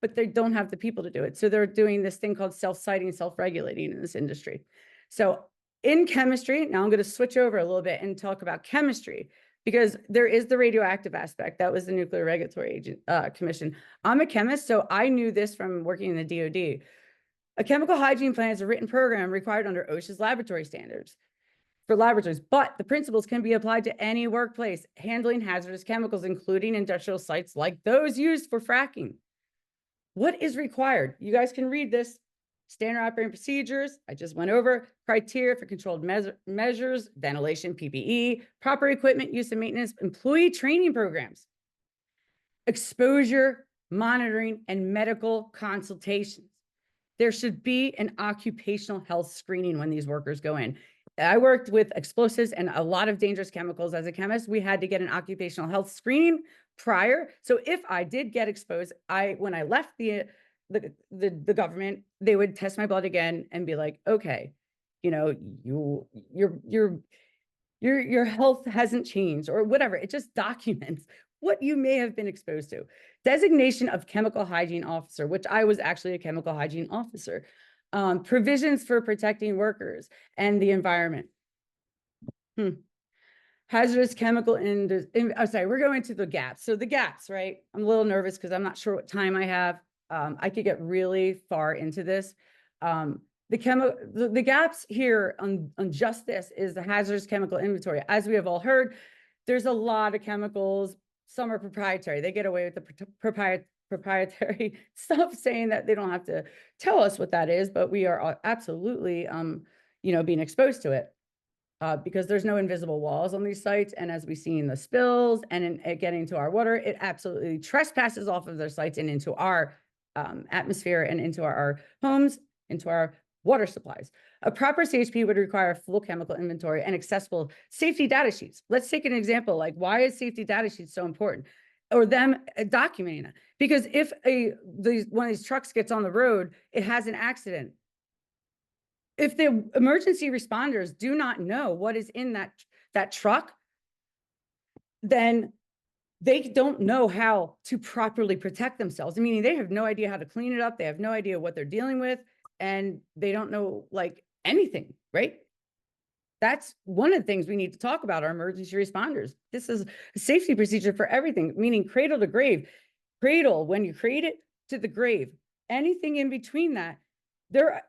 but they don't have the people to do it. So they're doing this thing called self-siting, self-regulating in this industry. So in chemistry, now I'm going to switch over a little bit and talk about chemistry, because there is the radioactive aspect. That was the Nuclear Regulatory Commission. I'm a chemist, so I knew this from working in the DoD. A chemical hygiene plan is a written program required under OSHA's laboratory standards for laboratories, but the principles can be applied to any workplace handling hazardous chemicals, including industrial sites like those used for fracking. What is required? You guys can read this. Standard operating procedures, I just went over. Criteria for controlled measures, ventilation, PPE, proper equipment use and maintenance, employee training programs, exposure monitoring, and medical consultations. There should be an occupational health screening when these workers go in. I worked with explosives and a lot of dangerous chemicals as a chemist. We had to get an occupational health screening prior. So if I did get exposed, when I left the government, they would test my blood again and be like, okay, you know, your health hasn't changed or whatever. It just documents what you may have been exposed to. Designation of chemical hygiene officer, which I was actually a chemical hygiene officer. Provisions for protecting workers and the environment. Hazardous chemical I'm sorry, we're going to the gaps. So the gaps, right? I'm a little nervous because I'm not sure what time I have. I could get really far into this. The gaps here on just this is the hazardous chemical inventory. As we have all heard, there's a lot of chemicals. Some are proprietary. They get away with the proprietary stuff, saying that they don't have to tell us what that is, but we are absolutely, being exposed to it. because there's no invisible walls on these sites. And as we see in the spills and in it getting to our water, it absolutely trespasses off of their sites and into our atmosphere and into our homes, into our water supplies. A proper CHP would require a full chemical inventory and accessible safety data sheets. Let's take an example, like why is safety data sheets so important? Or them documenting it. Because if one of these trucks gets on the road, it has an accident. If the emergency responders do not know what is in that truck, then they don't know how to properly protect themselves. Meaning they have no idea how to clean it up. They have no idea what they're dealing with, and they don't know like anything, right? That's one of the things we need to talk about, our emergency responders. This is a safety procedure for everything, meaning cradle to grave. Cradle, when you create it, to the grave. Anything in between that,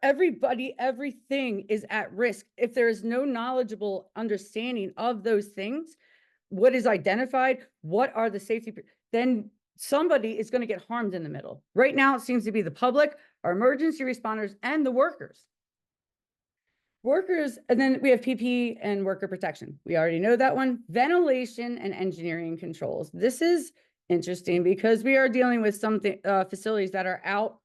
everybody, everything is at risk. If there is no knowledgeable understanding of those things, what is identified, what are the safety, then somebody is going to get harmed in the middle. Right now, it seems to be the public, our emergency responders, and the workers. Workers, and then we have PP and worker protection. We already know that one. Ventilation and engineering controls. This is interesting because we are dealing with some facilities that are out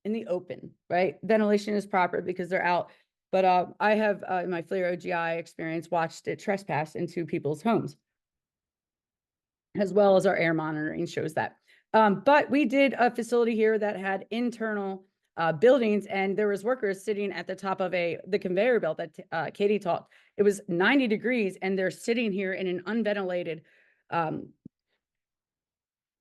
in the open, right? Ventilation is proper because they're out. But I have, in my FLIR OGI experience, watched it trespass into people's homes, as well as our air monitoring shows that. But we did a facility here that had internal buildings, and there was workers sitting at the top of the conveyor belt that Katie talked. It was 90 degrees, and they're sitting here in an unventilated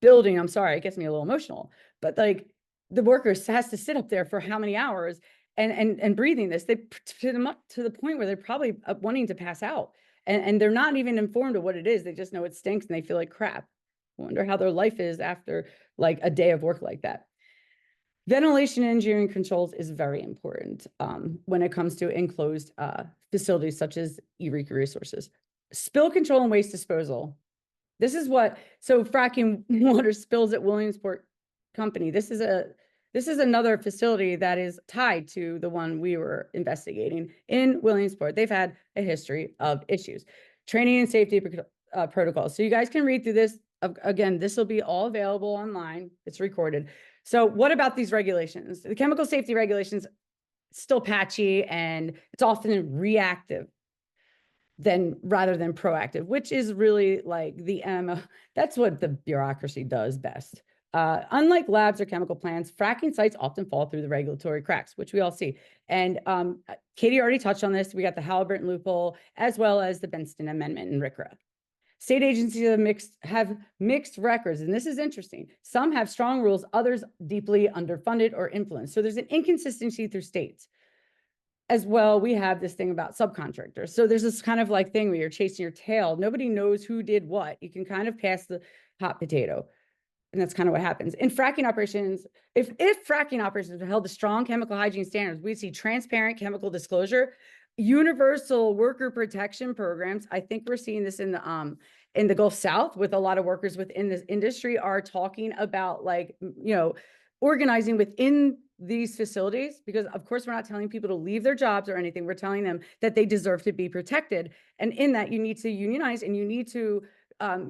building. I'm sorry, it gets me a little emotional, but like the workers has to sit up there for how many hours and breathing this. They to them up to the point where they're probably wanting to pass out, and they're not even informed of what it is. They just know it stinks and they feel like crap. I wonder how their life is after like a day of work like that. Ventilation and engineering controls is very important when it comes to enclosed facilities such as Eureka Resources. Spill control and waste disposal. This is so fracking water spills at Williamsport Company. This is another facility that is tied to the one we were investigating in Williamsport. They've had a history of issues. Training and safety protocols. So you guys can read through this. Again, this will be all available online. It's recorded. So what about these regulations? The chemical safety regulations, still patchy, and it's often reactive rather than proactive, which is really like that's what the bureaucracy does best. Unlike labs or chemical plants, fracking sites often fall through the regulatory cracks, which we all see. And Katie already touched on this. We got the Halliburton loophole, as well as the Benston Amendment in RCRA. State agencies have mixed records, and this is interesting. Some have strong rules, others deeply underfunded or influenced. So there's an inconsistency through states. As well, we have this thing about subcontractors. So there's this kind of like thing where you're chasing your tail. Nobody knows who did what. You can kind of pass the hot potato. And that's kind of what happens. In fracking operations, if fracking operations are held to strong chemical hygiene standards, we see transparent chemical disclosure, universal worker protection programs. I think we're seeing this in the Gulf South with a lot of workers within this industry are talking about like, organizing within these facilities, because of course we're not telling people to leave their jobs or anything. We're telling them that they deserve to be protected. And in that you need to unionize, and you need to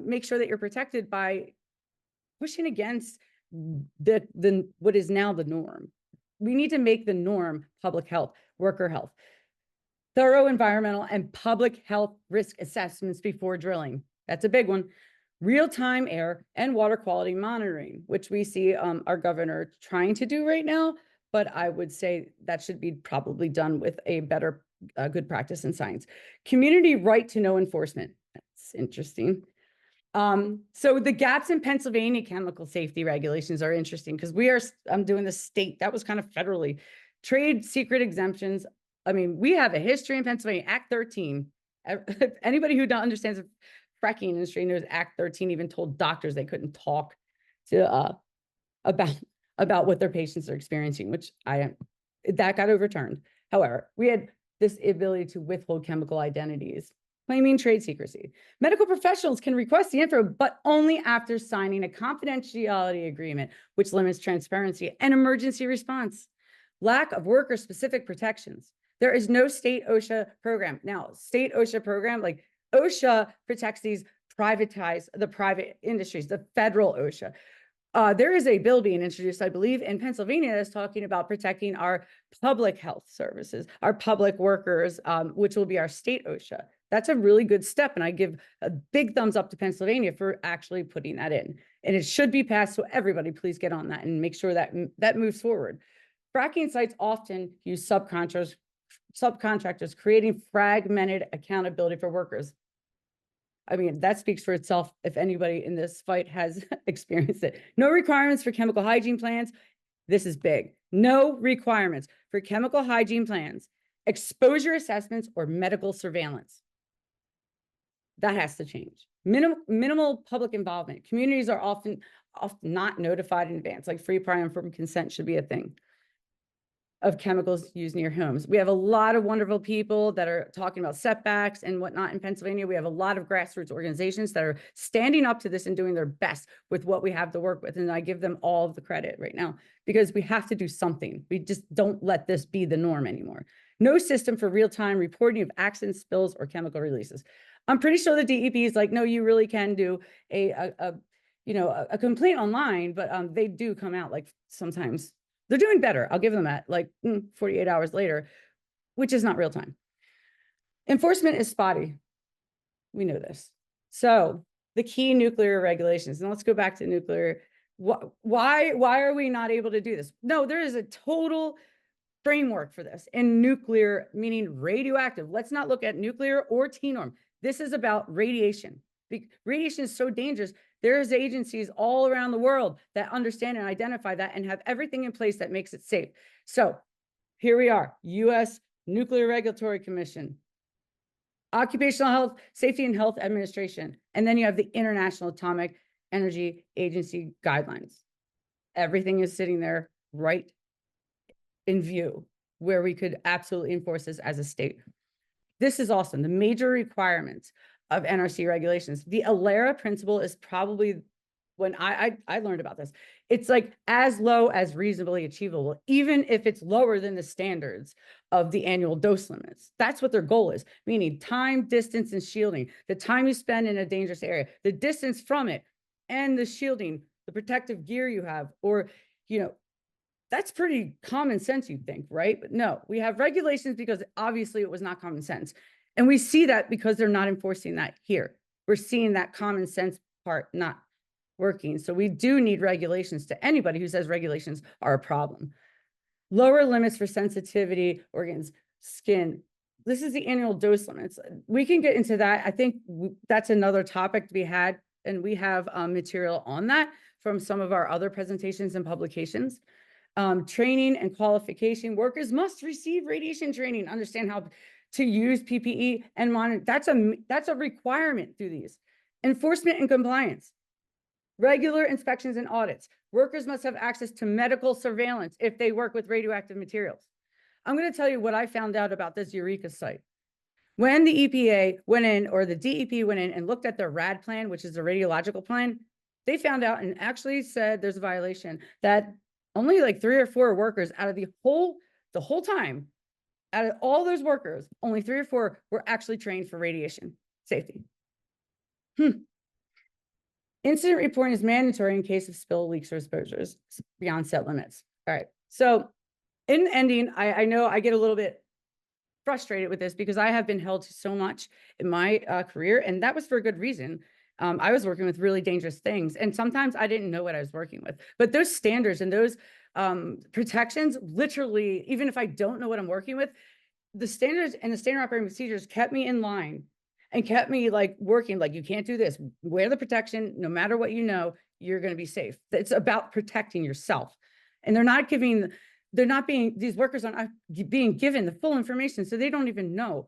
make sure that you're protected by pushing against what is now the norm. We need to make the norm public health, worker health, thorough environmental and public health risk assessments before drilling. That's a big one. Real-time air and water quality monitoring, which we see our governor trying to do right now, but I would say that should be probably done with a better good practice in science. Community right to know enforcement. That's interesting. So the gaps in Pennsylvania chemical safety regulations are interesting because I'm doing the state, that was kind of federally. Trade secret exemptions. I mean, we have a history in Pennsylvania, Act 13. Anybody who understands the fracking industry knows Act 13 even told doctors they couldn't talk to about what their patients are experiencing, that got overturned. However, we had this ability to withhold chemical identities, claiming trade secrecy. Medical professionals can request the info, but only after signing a confidentiality agreement, which limits transparency and emergency response. Lack of worker-specific protections. There is no state OSHA program. Now, state OSHA program, like OSHA protects the private industries, the federal OSHA. There is a bill being introduced, I believe, in Pennsylvania that's talking about protecting our public health services, our public workers, which will be our state OSHA. That's a really good step. And I give a big thumbs up to Pennsylvania for actually putting that in. And it should be passed. So everybody please get on that and make sure that that moves forward. Fracking sites often use subcontractors, creating fragmented accountability for workers. I mean, that speaks for itself if anybody in this fight has experienced it. No requirements for chemical hygiene plans. This is big. No requirements for chemical hygiene plans, exposure assessments, or medical surveillance. That has to change. Minimal public involvement. Communities are often not notified in advance, like free, prior, and informed consent should be a thing of chemicals used near homes. We have a lot of wonderful people that are talking about setbacks and whatnot in Pennsylvania. We have a lot of grassroots organizations that are standing up to this and doing their best with what we have to work with. And I give them all of the credit right now because we have to do something. We just don't let this be the norm anymore. No system for real-time reporting of accidents, spills, or chemical releases. I'm pretty sure the DEP is like, no, you really can do a complaint online, but they do come out like sometimes. They're doing better. I'll give them that, like 48 hours later, which is not real time. Enforcement is spotty. We know this. So the key nuclear regulations, and let's go back to nuclear. Why are we not able to do this? No, there is a total framework for this. And nuclear, meaning radioactive. Let's not look at nuclear or TNORM. This is about radiation. Radiation is so dangerous. There's agencies all around the world that understand and identify that and have everything in place that makes it safe. So here we are, U.S. Nuclear Regulatory Commission, Occupational Health, Safety and Health Administration, and then you have the International Atomic Energy Agency guidelines. Everything is sitting there right in view where we could absolutely enforce this as a state. This is awesome. The major requirements of NRC regulations. The ALERA principle is probably, when I learned about this, it's like as low as reasonably achievable, even if it's lower than the standards of the annual dose limits. That's what their goal is, meaning time, distance, and shielding. The time you spend in a dangerous area, the distance from it, and the shielding, the protective gear you have, or, that's pretty common sense, you'd think, right? But no, we have regulations because obviously it was not common sense. And we see that because they're not enforcing that here. We're seeing that common sense part not working. So we do need regulations to anybody who says regulations are a problem. Lower limits for sensitivity, organs, skin. This is the annual dose limits. We can get into that. I think that's another topic to be had. And we have material on that from some of our other presentations and publications. Training and qualification. Workers must receive radiation training, understand how to use PPE and monitor. That's a requirement through these. Enforcement and compliance. Regular inspections and audits. Workers must have access to medical surveillance if they work with radioactive materials. I'm going to tell you what I found out about this Eureka site. When the EPA went in, or the DEP went in and looked at their RAD plan, which is the radiological plan, they found out and actually said there's a violation that only like 3 or 4 workers out of the whole time, out of all those workers, only 3 or 4 were actually trained for radiation safety. Incident reporting is mandatory in case of spill, leaks, or exposures beyond set limits. All right. So in ending, I know I get a little bit frustrated with this because I have been held to so much in my career, and that was for a good reason. I was working with really dangerous things, and sometimes I didn't know what I was working with. But those standards and those protections, literally, even if I don't know what I'm working with, the standards and the standard operating procedures kept me in line and kept me like working, like you can't do this. Wear the protection, no matter what you know, you're going to be safe. It's about protecting yourself. And these workers aren't being given the full information, so they don't even know.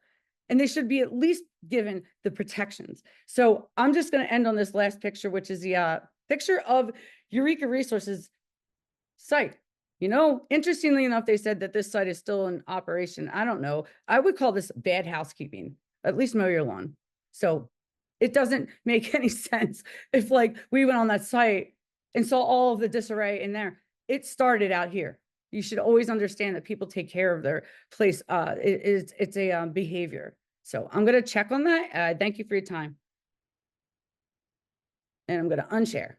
And they should be at least given the protections. So I'm just going to end on this last picture, which is the picture of Eureka Resources site. Interestingly enough, they said that this site is still in operation. I don't know. I would call this bad housekeeping. At least mow your lawn. So it doesn't make any sense if like we went on that site and saw all of the disarray in there. It started out here. You should always understand that people take care of their place. It's a behavior. So I'm going to check on that. Thank you for your time. And I'm going to unshare.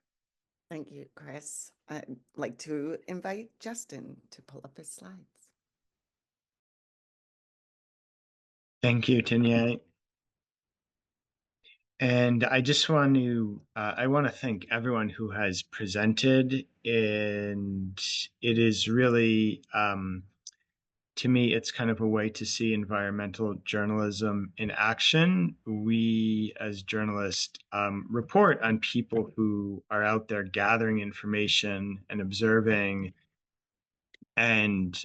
Thank you, Chris. I'd like to invite Justin to pull up his slides. Thank you, Tanya. And I just want to, thank everyone who has presented, and it is really, to me, it's kind of a way to see environmental journalism in action. We, as journalists, report on people who are out there gathering information and observing, and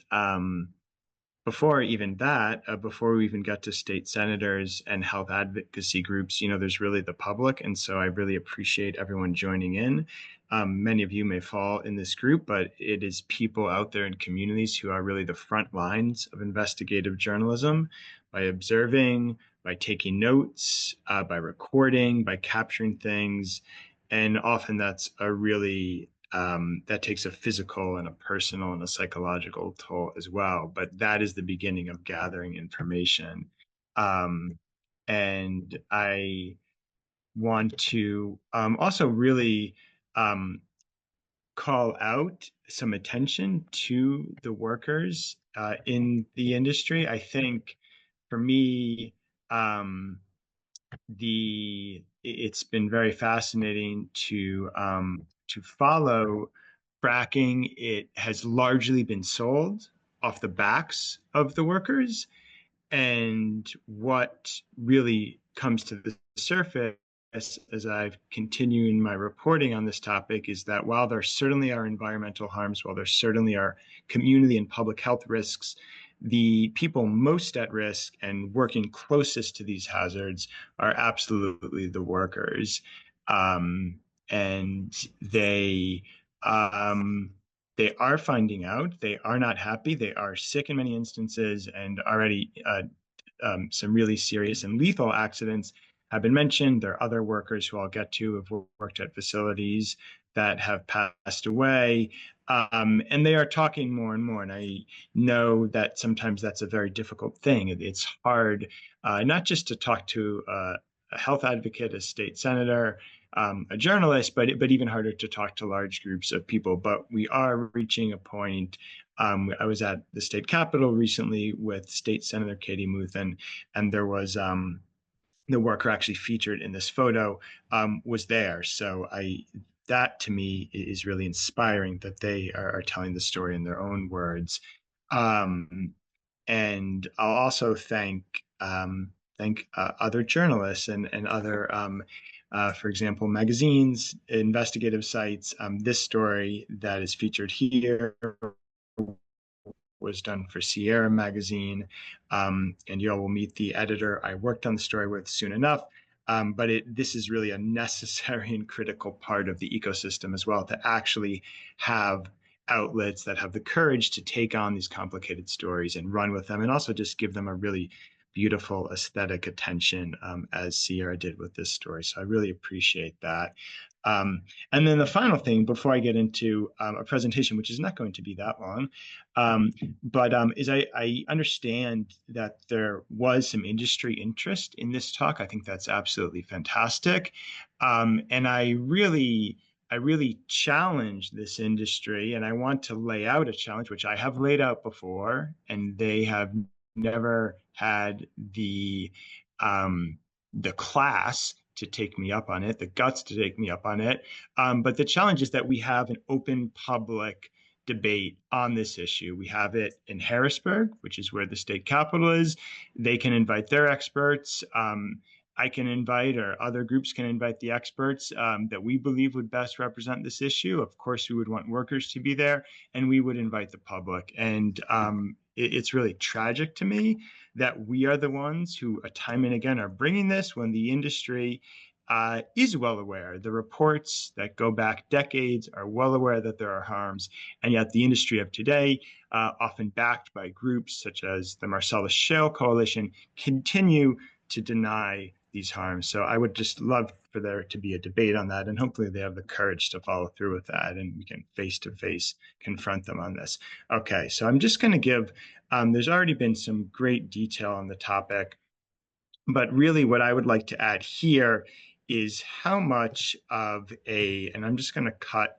before even that, before we even get to state senators and health advocacy groups, there's really the public. And so I really appreciate everyone joining in. Many of you may fall in this group, but it is people out there in communities who are really the front lines of investigative journalism by observing, by taking notes, by recording, by capturing things. And often that's that takes a physical and a personal and a psychological toll as well. But that is the beginning of gathering information. And I want to also really call out some attention to the workers in the industry. I think for me, it's been very fascinating to follow fracking. It has largely been sold off the backs of the workers, and what really comes to the surface as I've continued my reporting on this topic is that while there certainly are environmental harms, while there certainly are community and public health risks, the people most at risk and working closest to these hazards are absolutely the workers. And they are finding out, they are not happy, they are sick in many instances, and already some really serious and lethal accidents have been mentioned. There are other workers who I'll get to have worked at facilities that have passed away. And they are talking more and more. And I know that sometimes that's a very difficult thing. It's hard not just to talk to a health advocate, a state senator, a journalist, but even harder to talk to large groups of people. But we are reaching a point. I was at the state capitol recently with State Senator Katie Muth, and there was the worker actually featured in this photo was there. So that to me is really inspiring that they are telling the story in their own words. And I'll also thank other journalists and other, for example, magazines, investigative sites. This story that is featured here was done for Sierra Magazine, and you all will meet the editor I worked on the story with soon enough. But this is really a necessary and critical part of the ecosystem as well, to actually have outlets that have the courage to take on these complicated stories and run with them, and also just give them a really beautiful aesthetic attention, as Sierra did with this story. So I really appreciate that. And then the final thing before I get into a presentation, which is not going to be that long, is I understand that there was some industry interest in this talk. I think that's absolutely fantastic. And I really challenge this industry, and I want to lay out a challenge, which I have laid out before, and they have never had the class to take me up on it, the guts to take me up on it. But the challenge is that we have an open public debate on this issue. We have it in Harrisburg, which is where the state capitol is. They can invite their experts. I can invite, or other groups can invite, the experts that we believe would best represent this issue. Of course, we would want workers to be there, and we would invite the public. And it's really tragic to me that we are the ones who time and again are bringing this when the industry is well aware. The reports that go back decades are well aware that there are harms, and yet the industry of today, often backed by groups such as the Marcellus Shale Coalition, continue to deny these harms. So I would just love for there to be a debate on that, and hopefully they have the courage to follow through with that, and we can face-to-face confront them on this. Okay, so I'm just going to give, there's already been some great detail on the topic, but really what I would like to add here is how much of and I'm just going to cut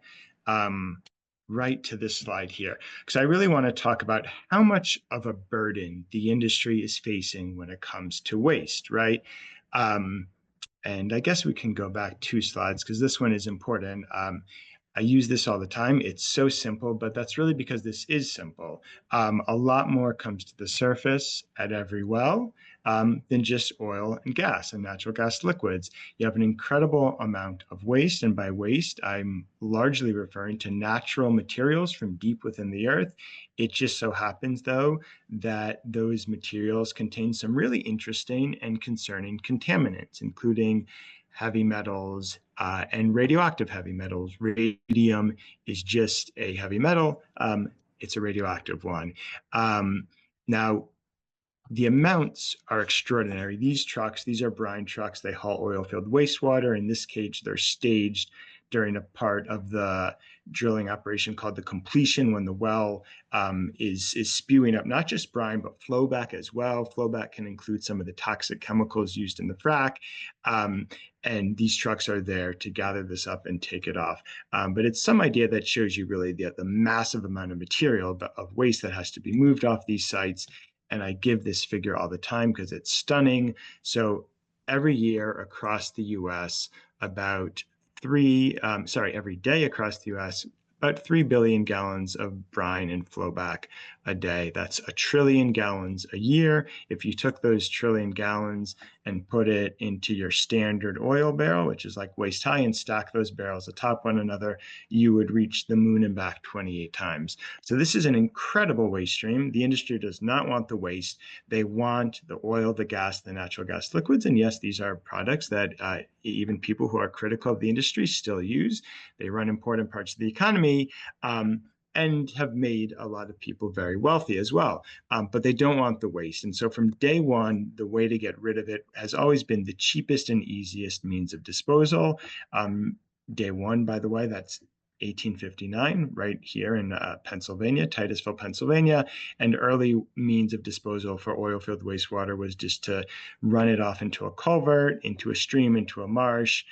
right to this slide here, because I really want to talk about how much of a burden the industry is facing when it comes to waste, right? And I guess we can go back 2 slides because this one is important. I use this all the time. It's so simple, but that's really because this is simple. A lot more comes to the surface at every well than just oil and gas and natural gas liquids. You have an incredible amount of waste, and by waste, I'm largely referring to natural materials from deep within the earth. It just so happens, though, that those materials contain some really interesting and concerning contaminants, including heavy metals and radioactive heavy metals. Radium is just a heavy metal. It's a radioactive one. Now, the amounts are extraordinary. These trucks, these are brine trucks. They haul oil field wastewater. In this case, they're staged during a part of the drilling operation called the completion, when the well is spewing up not just brine, but flowback as well. Flowback can include some of the toxic chemicals used in the frac. And these trucks are there to gather this up and take it off. But it's some idea that shows you really the massive amount of material, of waste that has to be moved off these sites. And I give this figure all the time because it's stunning. So every year across the US, every day across the US, about 3 billion gallons of brine and flowback a day. That's 1 trillion gallons a year. If you took those trillion gallons and put it into your standard oil barrel, which is like waist high, and stack those barrels atop one another, you would reach the moon and back 28 times. So this is an incredible waste stream. The industry does not want the waste. They want the oil, the gas, the natural gas liquids. And yes, these are products that even people who are critical of the industry still use. They run important parts of the economy, and have made a lot of people very wealthy as well. But they don't want the waste. And so from day one, the way to get rid of it has always been the cheapest and easiest means of disposal. Day one, by the way, that's 1859, right here in Pennsylvania, Titusville, Pennsylvania. And early means of disposal for oil field wastewater was just to run it off into a culvert, into a stream, into a marsh.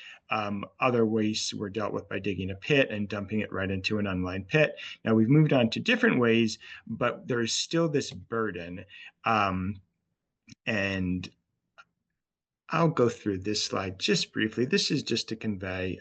Other wastes were dealt with by digging a pit and dumping it right into an unlined pit. Now we've moved on to different ways, but there's still this burden. And I'll go through this slide just briefly. This is just to convey,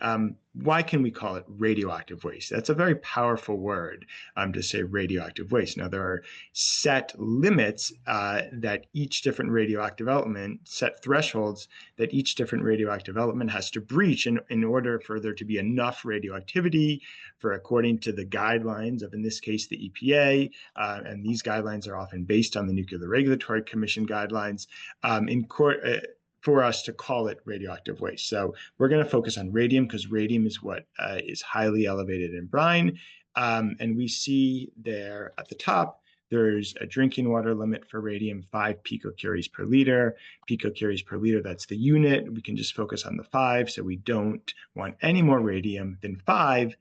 why can we call it radioactive waste? That's a very powerful word to say radioactive waste. Now, there are set limits that each different radioactive element, set thresholds that each different radioactive element has to breach in order for there to be enough radioactivity according to the guidelines of, in this case, the EPA. And these guidelines are often based on the Nuclear Regulatory Commission guidelines. For us to call it radioactive waste. So we're going to focus on radium because radium is what is highly elevated in brine. And we see there at the top, there's a drinking water limit for radium, 5 picocuries per liter. Picocuries per liter, that's the unit. We can just focus on the 5. So we don't want any more radium than 5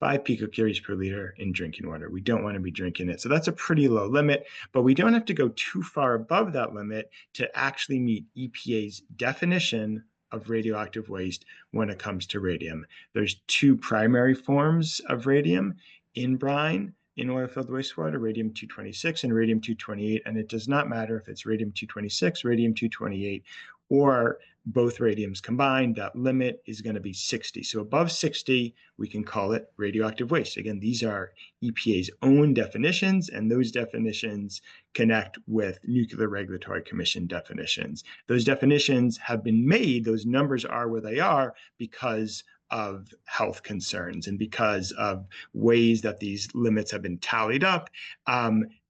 picocuries per liter in drinking water. We don't want to be drinking it. So that's a pretty low limit, but we don't have to go too far above that limit to actually meet EPA's definition of radioactive waste when it comes to radium. There's 2 primary forms of radium in brine, in oil-filled wastewater, radium-226 and radium-228, and it does not matter if it's radium-226, radium-228, or both radiums combined. That limit is going to be 60. So above 60, we can call it radioactive waste. Again, these are EPA's own definitions, and those definitions connect with Nuclear Regulatory Commission definitions. Those definitions have been made, those numbers are where they are because of health concerns and because of ways that these limits have been tallied up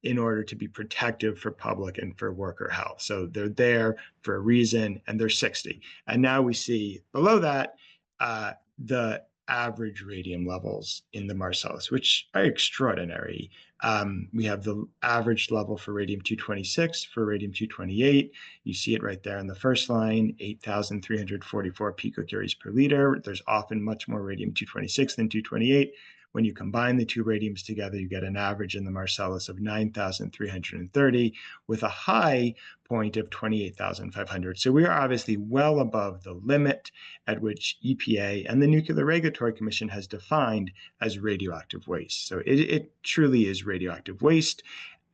in order to be protective for public and for worker health. So they're there for a reason, and they're 60. And now we see below that, the average radium levels in the Marcellus, which are extraordinary. We have the average level for radium-226, for radium-228. You see it right there in the first line, 8,344 picocuries per liter. There's often much more radium-226 than 228. When you combine the two radiums together, you get an average in the Marcellus of 9,330 with a high point of 28,500. So we are obviously well above the limit at which EPA and the Nuclear Regulatory Commission has defined as radioactive waste. So it truly is radioactive waste.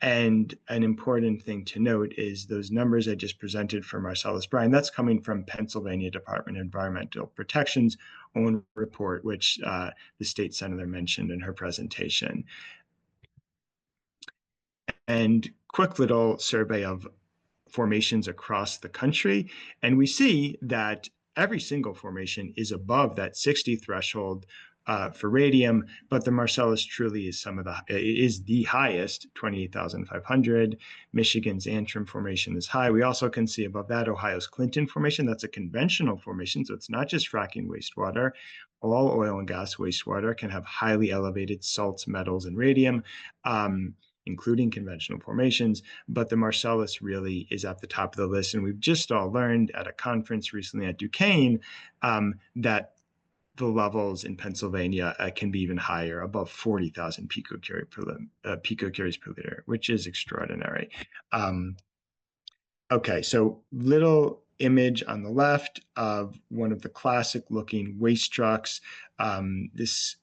And an important thing to note is those numbers I just presented for Marcellus Brine, that's coming from Pennsylvania Department of Environmental Protection's own report, which the state senator mentioned in her presentation. And quick little survey of formations across the country. And we see that every single formation is above that 60 threshold for radium, but the Marcellus truly is the highest, 28,500. Michigan's Antrim formation is high. We also can see above that Ohio's Clinton formation. That's a conventional formation, so it's not just fracking wastewater. All oil and gas wastewater can have highly elevated salts, metals, and radium, including conventional formations, but the Marcellus really is at the top of the list. And we've just all learned at a conference recently at Duquesne that the levels in Pennsylvania can be even higher, above 40,000 picocuries per liter, which is extraordinary. Okay, so little image on the left of one of the classic looking waste trucks. This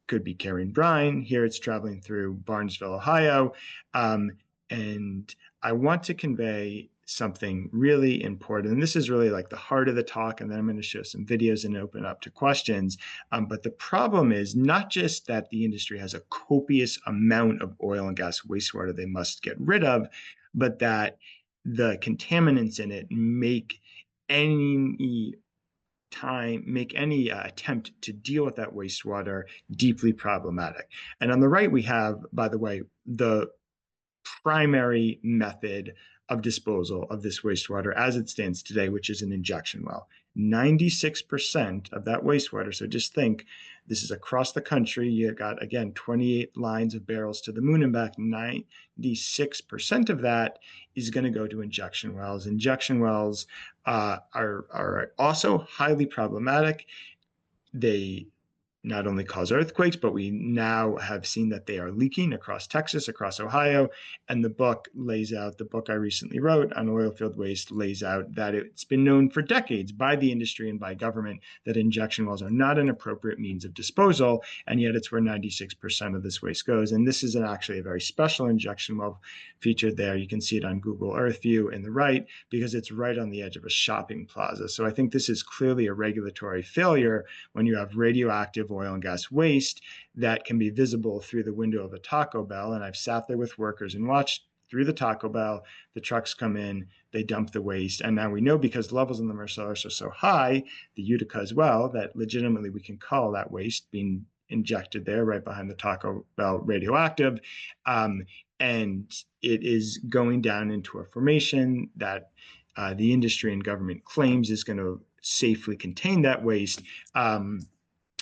could be carrying brine. Here it's traveling through Barnesville, Ohio. And I want to convey something really important. And this is really like the heart of the talk. And then I'm going to show some videos and open up to questions. But the problem is not just that the industry has a copious amount of oil and gas wastewater they must get rid of, but that the contaminants in it make any attempt to deal with that wastewater deeply problematic. And on the right, we have, by the way, the primary method of disposal of this wastewater as it stands today, which is an injection well. 96% of that wastewater, so just think, this is across the country. You got, again, 28 lines of barrels to the moon and back. 96% of that is going to go to injection wells. Injection wells are also highly problematic. They not only cause earthquakes, but we now have seen that they are leaking across Texas, across Ohio. And the book I recently wrote on oilfield waste lays out that it's been known for decades by the industry and by government that injection wells are not an appropriate means of disposal. And yet it's where 96% of this waste goes. And this is actually a very special injection well featured there. You can see it on Google Earth view in the right, because it's right on the edge of a shopping plaza. So I think this is clearly a regulatory failure when you have radioactive oil and gas waste that can be visible through the window of a Taco Bell. And I've sat there with workers and watched through the Taco Bell, the trucks come in, they dump the waste. And now we know, because levels in the Marcellus are so high, the Utica as well, that legitimately we can call that waste being injected there right behind the Taco Bell radioactive. And it is going down into a formation that the industry and government claims is going to safely contain that waste.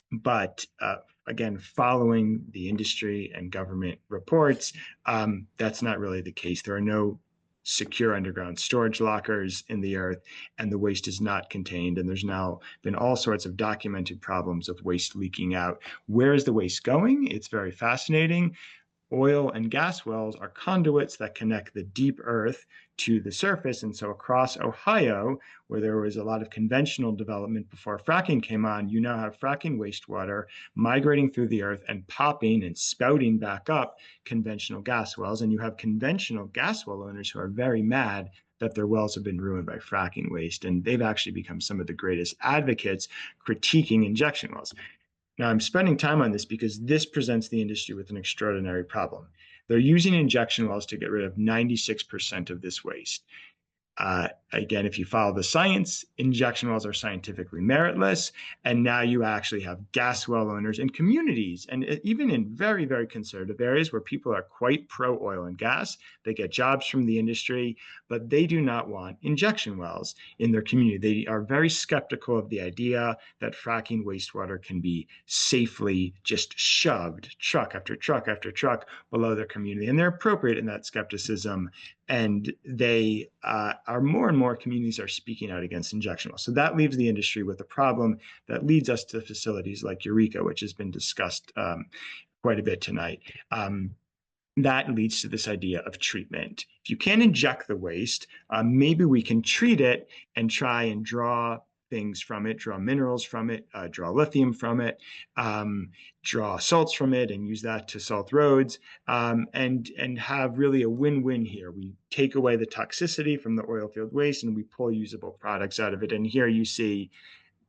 But again, following the industry and government reports, that's not really the case. There are no secure underground storage lockers in the earth, and the waste is not contained. And there's now been all sorts of documented problems of waste leaking out. Where is the waste going? It's very fascinating. Oil and gas wells are conduits that connect the deep earth to the surface. And so across Ohio, where there was a lot of conventional development before fracking came on, you now have fracking wastewater migrating through the earth and popping and spouting back up conventional gas wells. And you have conventional gas well owners who are very mad that their wells have been ruined by fracking waste. And they've actually become some of the greatest advocates critiquing injection wells. Now, I'm spending time on this because this presents the industry with an extraordinary problem. They're using injection wells to get rid of 96% of this waste. again, if you follow the science, injection wells are scientifically meritless. And now you actually have gas well owners in communities, and even in very, very conservative areas where people are quite pro oil and gas, they get jobs from the industry, but they do not want injection wells in their community. They are very skeptical of the idea that fracking wastewater can be safely just shoved truck after truck after truck below their community. And they're appropriate in that skepticism. And they are more and more communities are speaking out against injection wells. So that leaves the industry with a problem that leads us to facilities like Eureka, which has been discussed quite a bit tonight. That leads to this idea of treatment. If you can't inject the waste, maybe we can treat it and try and draw things from it, draw minerals from it, draw lithium from it, draw salts from it, and use that to salt roads, and have really a win-win here. We take away the toxicity from the oil field waste and we pull usable products out of it. And here you see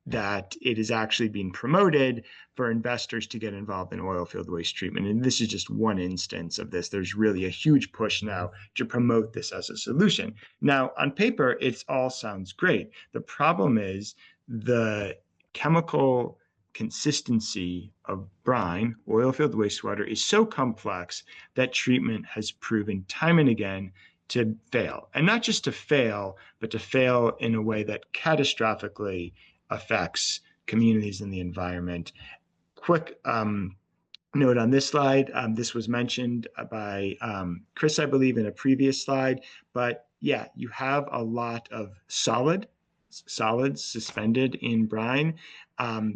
that it is actually being promoted for investors to get involved in oil field waste treatment. And this is just one instance of this. There's really a huge push now to promote this as a solution. Now, on paper, it all sounds great. The problem is the chemical consistency of brine, oil field wastewater, is so complex that treatment has proven time and again to fail. And not just to fail, but to fail in a way that catastrophically affects communities and the environment. Quick note on this slide. This was mentioned by Chris, I believe, in a previous slide. But yeah, you have a lot of solids suspended in brine.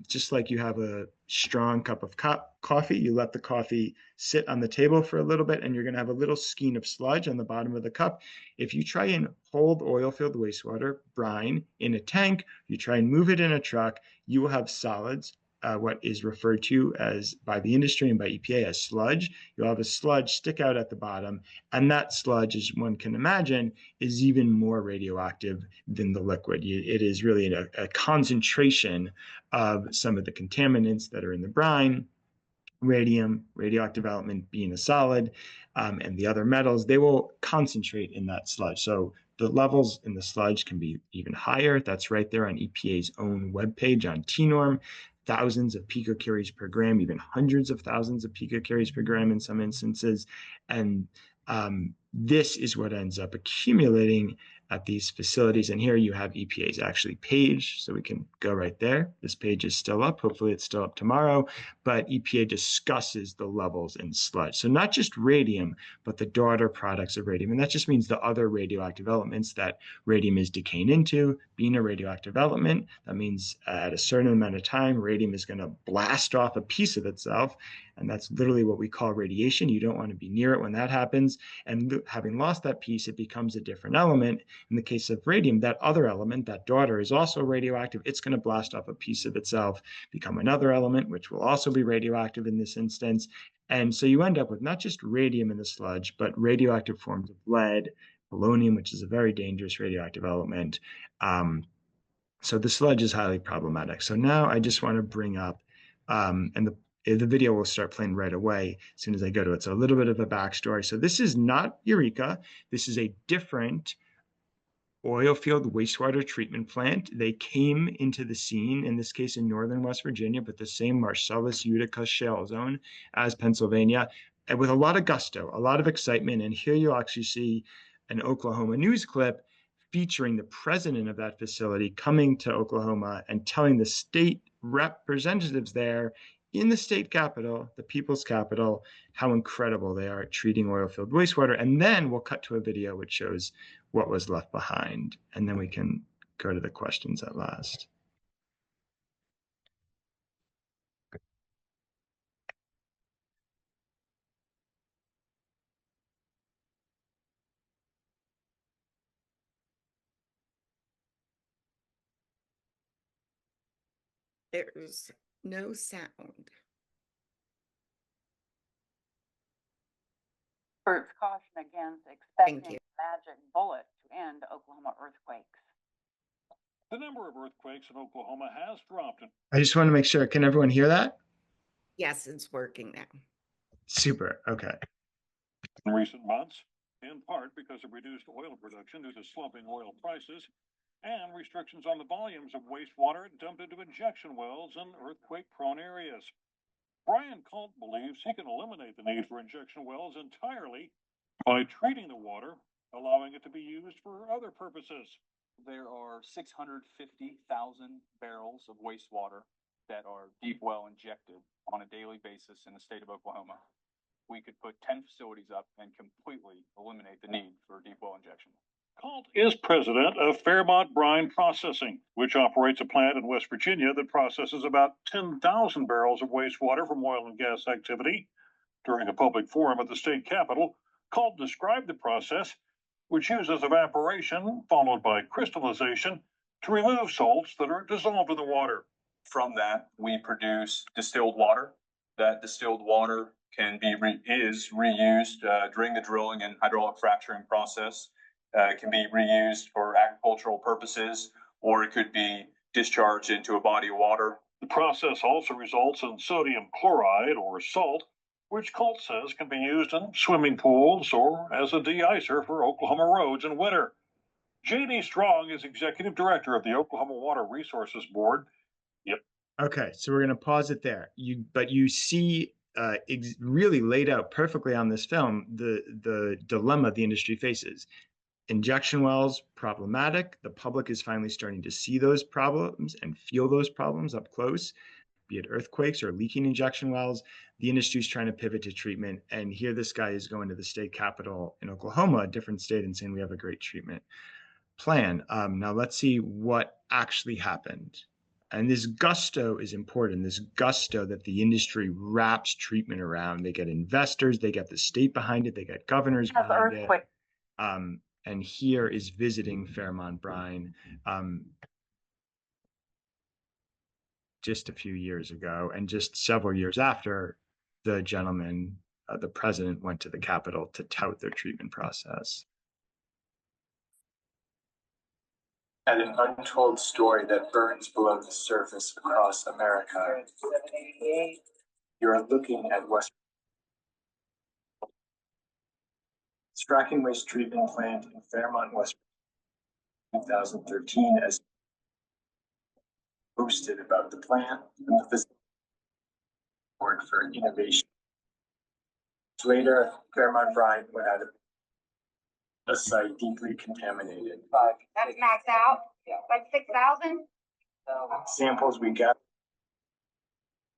Just like you have a strong cup of coffee, you let the coffee sit on the table for a little bit, and you're going to have a little skein of sludge on the bottom of the cup. If you try and hold oil field wastewater, brine, in a tank, you try and move it in a truck, you will have solids, what is referred to as by the industry and by EPA as sludge. You'll have a sludge stick out at the bottom, and that sludge, as one can imagine, is even more radioactive than the liquid. It is really a concentration of some of the contaminants that are in the brine, radium, radioactive element being a solid, and the other metals. They will concentrate in that sludge. So the levels in the sludge can be even higher. That's right there on EPA's own webpage on TNORM. Thousands of picocuries per gram, even hundreds of thousands of picocuries per gram in some instances. And this is what ends up accumulating at these facilities. And here you have EPA's actually page, so we can go right there. This page is still up. Hopefully it's still up tomorrow, but EPA discusses the levels in sludge. So not just radium, but the daughter products of radium. And that just means the other radioactive elements that radium is decaying into. Being a radioactive element, that means at a certain amount of time, radium is going to blast off a piece of itself. And that's literally what we call radiation. You don't want to be near it when that happens. And having lost that piece, it becomes a different element. In the case of radium, that other element, that daughter, is also radioactive. It's going to blast off a piece of itself, become another element, which will also be radioactive in this instance. And so you end up with not just radium in the sludge, but radioactive forms of lead, polonium, which is a very dangerous radioactive element. So the sludge is highly problematic. So now I just want to bring up, and the video will start playing right away as soon as I go to it. So a little bit of a backstory. So this is not Eureka. This is a different oil field wastewater treatment plant. They came into the scene, in this case in northern West Virginia, but the same Marcellus Utica shale zone as Pennsylvania, and with a lot of gusto, a lot of excitement. And here you'll actually see an Oklahoma news clip featuring the president of that facility coming to Oklahoma and telling the state representatives there in the state capital, the people's capital, how incredible they are at treating oil field wastewater. And then we'll cut to a video which shows what was left behind. And then we can go to the questions at last. There's no sound. For its caution against Thank expecting you. a magic bullet to end Oklahoma earthquakes. The number of earthquakes in Oklahoma has dropped I just want to make sure, can everyone hear that? Yes, it's working now. Super, okay. in recent months. in part because of reduced oil production due to slumping oil prices and restrictions on the volumes of wastewater dumped into injection wells in earthquake-prone areas. Brian Colt believes he can eliminate the need for injection wells entirely by treating the water, allowing it to be used for other purposes. There are 650,000 barrels of wastewater that are deep well injected on a daily basis in the state of Oklahoma. We could put 10 facilities up and completely eliminate the need for deep well injection. Colt is president of Fairmont Brine Processing, which operates a plant in West Virginia that processes about 10,000 barrels of wastewater from oil and gas activity. During a public forum at the state capitol, Colt described the process, which uses evaporation followed by crystallization to remove salts that are dissolved in the water. From that, we produce distilled water. That distilled water can be reused during the drilling and hydraulic fracturing process. It can be reused for agricultural purposes, or it could be discharged into a body of water. The process also results in sodium chloride or salt, which Colt says can be used in swimming pools or as a de-icer for Oklahoma roads in winter. J.D. Strong is executive director of the Oklahoma Water Resources Board. Yep. Okay, so we're going to pause it there. But you see really laid out perfectly on this film the dilemma the industry faces. Injection wells, problematic. The public is finally starting to see those problems and feel those problems up close, be it earthquakes or leaking injection wells. The industry is trying to pivot to treatment. And here this guy is going to the state capitol in Oklahoma, a different state, and saying we have a great treatment plan. Now let's see what actually happened. And this gusto is important, this gusto that the industry wraps treatment around. They get investors, they get the state behind it, they get governors behind it. And here is visiting Fairmont Brine just a few years ago, and just several years after the gentleman, the president, went to the Capitol to tout their treatment process. And an untold story that burns below the surface across America. You're looking at West Striking Waste Treatment Plant in Fairmont, West 2013, as posted about the plant and the facility for innovation. Later, Fairmont Brine went out of a site deeply contaminated. That is maxed out, like 6,000? Samples we got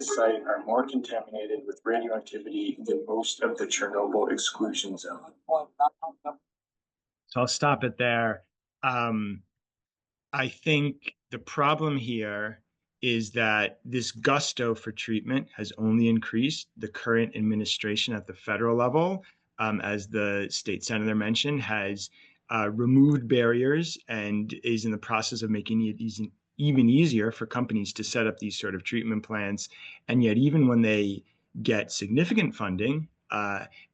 the site are more contaminated with radioactivity than most of the Chernobyl exclusion zone. So I'll stop it there. I think the problem here is that this gusto for treatment has only increased. The current administration at the federal level, as the state senator mentioned, has removed barriers and is in the process of making it even easier for companies to set up these sort of treatment plants. And yet, even when they get significant funding,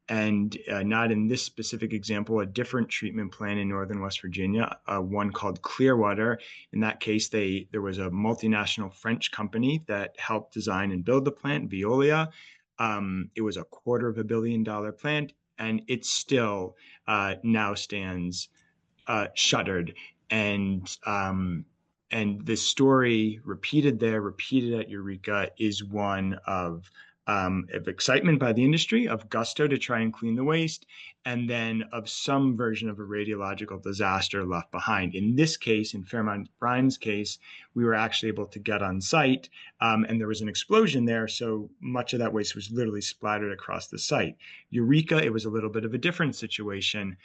and not in this specific example, a different treatment plant in northern West Virginia, one called Clearwater. In that case, there was a multinational French company that helped design and build the plant, Veolia. It was a $250 million plant, and it still now stands shuttered. And the story repeated at Eureka, is one of excitement by the industry, of gusto to try and clean the waste, and then of some version of a radiological disaster left behind. In this case, in Fairmont Brine's case, we were actually able to get on site, and there was an explosion there, so much of that waste was literally splattered across the site. Eureka, it was a little bit of a different situation,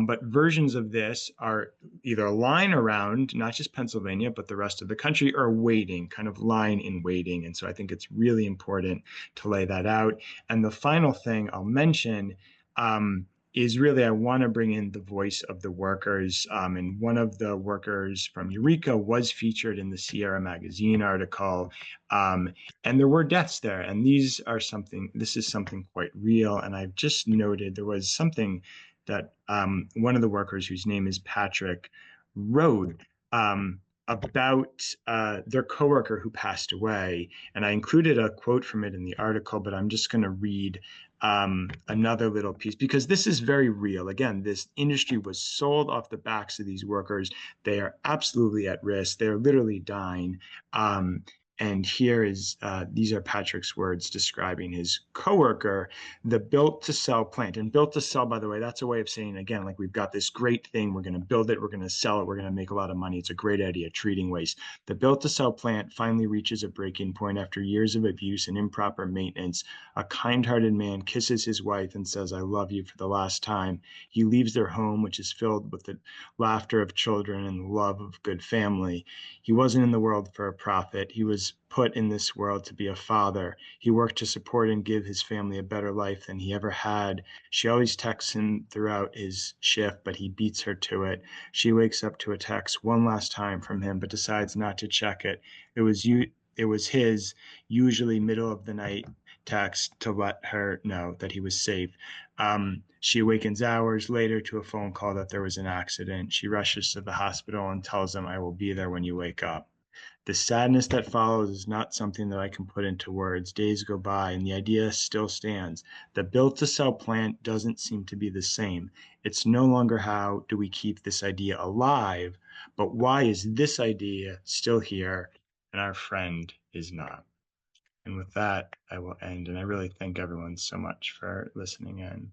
but versions of this are either lying around, not just Pennsylvania, but the rest of the country, or waiting, kind of lying in waiting. And so I think it's really important to lay that out. And the final thing I'll mention is really, I want to bring in the voice of the workers. And one of the workers from Eureka was featured in the Sierra Magazine article. And there were deaths there. And this is something quite real. And I've just noted there was something that one of the workers, whose name is Patrick, wrote about their coworker who passed away. And I included a quote from it in the article, but I'm just going to read another little piece, because this is very real. Again, this industry was sold off the backs of these workers. They are absolutely at risk. They're literally dying. And here is, these are Patrick's words describing his coworker, the built to sell plant. And built to sell, by the way, that's a way of saying, again, like, we've got this great thing, we're going to build it, we're going to sell it, we're going to make a lot of money. It's a great idea, treating waste. The built to sell plant finally reaches a breaking point after years of abuse and improper maintenance. A kind-hearted man kisses his wife and says, "I love you," for the last time. He leaves their home, which is filled with the laughter of children and the love of good family. He wasn't in the world for a profit. He was put in this world to be a father. He worked to support and give his family a better life than he ever had. She always texts him throughout his shift, but he beats her to it. She wakes up to a text one last time from him, but decides not to check it. It was his, usually middle of the night, text to let her know that he was safe. She awakens hours later to a phone call that there was an accident. She rushes to the hospital and tells him, "I will be there when you wake up." The sadness that follows is not something that I can put into words. Days go by and the idea still stands. The built to sell plant doesn't seem to be the same. It's no longer how do we keep this idea alive, but why is this idea still here and our friend is not? And with that, I will end. And I really thank everyone so much for listening in.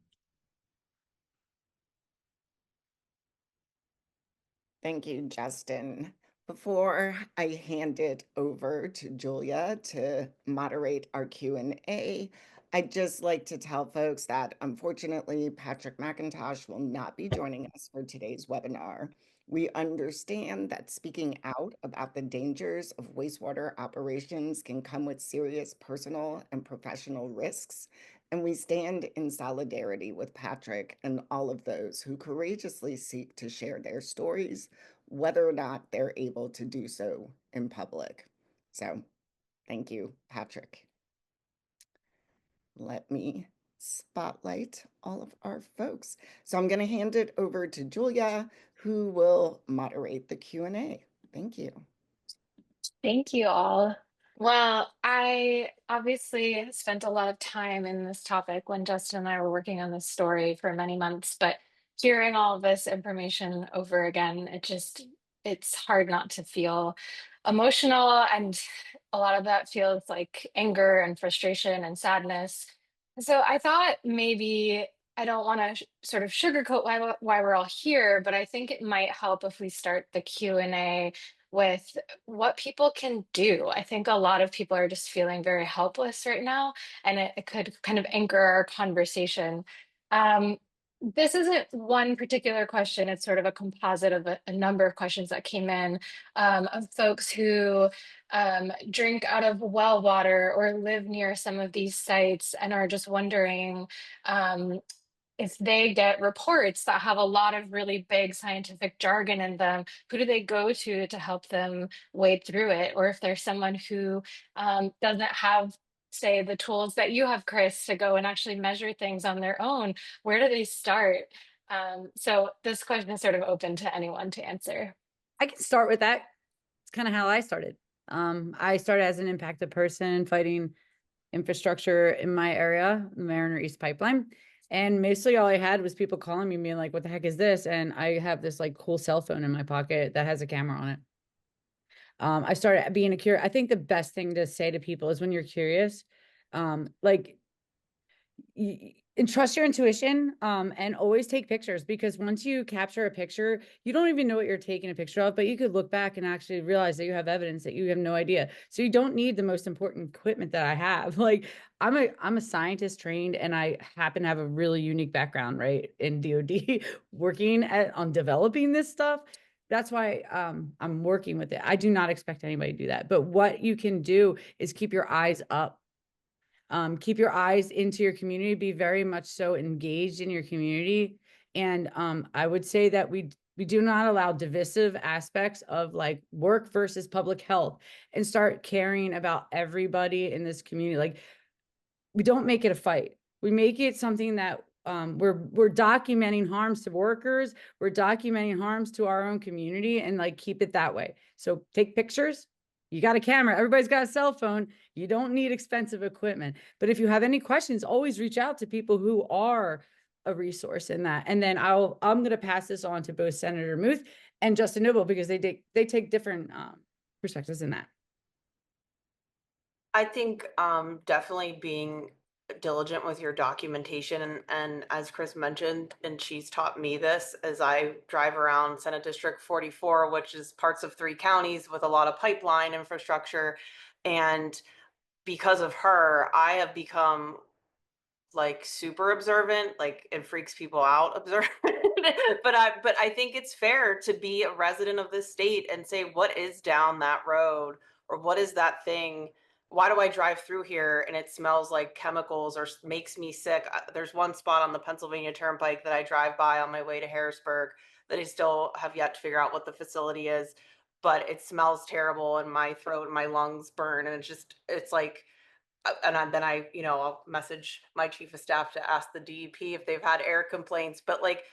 Thank you, Justin. Before I hand it over to Julia to moderate our Q&A, I'd just like to tell folks that unfortunately, Patrick McIntosh will not be joining us for today's webinar. We understand that speaking out about the dangers of wastewater operations can come with serious personal and professional risks, and we stand in solidarity with Patrick and all of those who courageously seek to share their stories, whether or not they're able to do so in public. So thank you, Patrick. Let me spotlight all of our folks. So I'm going to hand it over to Julia, who will moderate the Q&A. Thank you. Thank you all. Well, I obviously spent a lot of time in this topic when Justin and I were working on this story for many months, but hearing all of this information over again, it's hard not to feel emotional. And a lot of that feels like anger and frustration and sadness. So I thought maybe I don't want to sort of sugarcoat why we're all here, but I think it might help if we start the Q&A with what people can do. I think a lot of people are just feeling very helpless right now, and it could kind of anchor our conversation. This isn't one particular question, it's sort of a composite of a number of questions that came in of folks who drink out of well water or live near some of these sites and are just wondering if they get reports that have a lot of really big scientific jargon in them, who do they go to help them wade through it? Or if there's someone who doesn't have, say, the tools that you have, Chris, to go and actually measure things on their own, where do they start? So this question is sort of open to anyone to answer. I can start with that. It's kind of how I started. I started as an impacted person fighting infrastructure in my area, the Mariner East Pipeline. And mostly all I had was people calling me being like, "What the heck is this?" And I have this like cool cell phone in my pocket that has a camera on it. I started being curious. I think the best thing to say to people is when you're curious, and trust your intuition, and always take pictures, because once you capture a picture, you don't even know what you're taking a picture of, but you could look back and actually realize that you have evidence that you have no idea. So you don't need the most important equipment that I have. Like I'm a scientist trained, and I happen to have a really unique background, right, in DoD working on developing this stuff. That's why I'm working with it. I do not expect anybody to do that. But what you can do is keep your eyes up. Keep your eyes into your community, be very much so engaged in your community. And I would say that we do not allow divisive aspects of like work versus public health, and start caring about everybody in this community. Like we don't make it a fight. We make it something that we're documenting harms to workers. We're documenting harms to our own community, and like keep it that way. So take pictures. You got a camera. Everybody's got a cell phone. You don't need expensive equipment. But if you have any questions, always reach out to people who are a resource in that. And then I'm going to pass this on to both Senator Muth and Justin Noble, because they take different perspectives in that. I think definitely being diligent with your documentation, and as Chris mentioned, and she's taught me this as I drive around Senate District 44, which is parts of 3 counties with a lot of pipeline infrastructure. And because of her, I have become like super observant, like it freaks people out observant. but I think it's fair to be a resident of this state and say, what is down that road, or what is that thing? Why do I drive through here and it smells like chemicals or makes me sick? There's one spot on the Pennsylvania Turnpike that I drive by on my way to Harrisburg that I still have yet to figure out what the facility is, but it smells terrible and my throat and my lungs burn, and it's like, and then I'll message my chief of staff to ask the DEP if they've had air complaints, but like,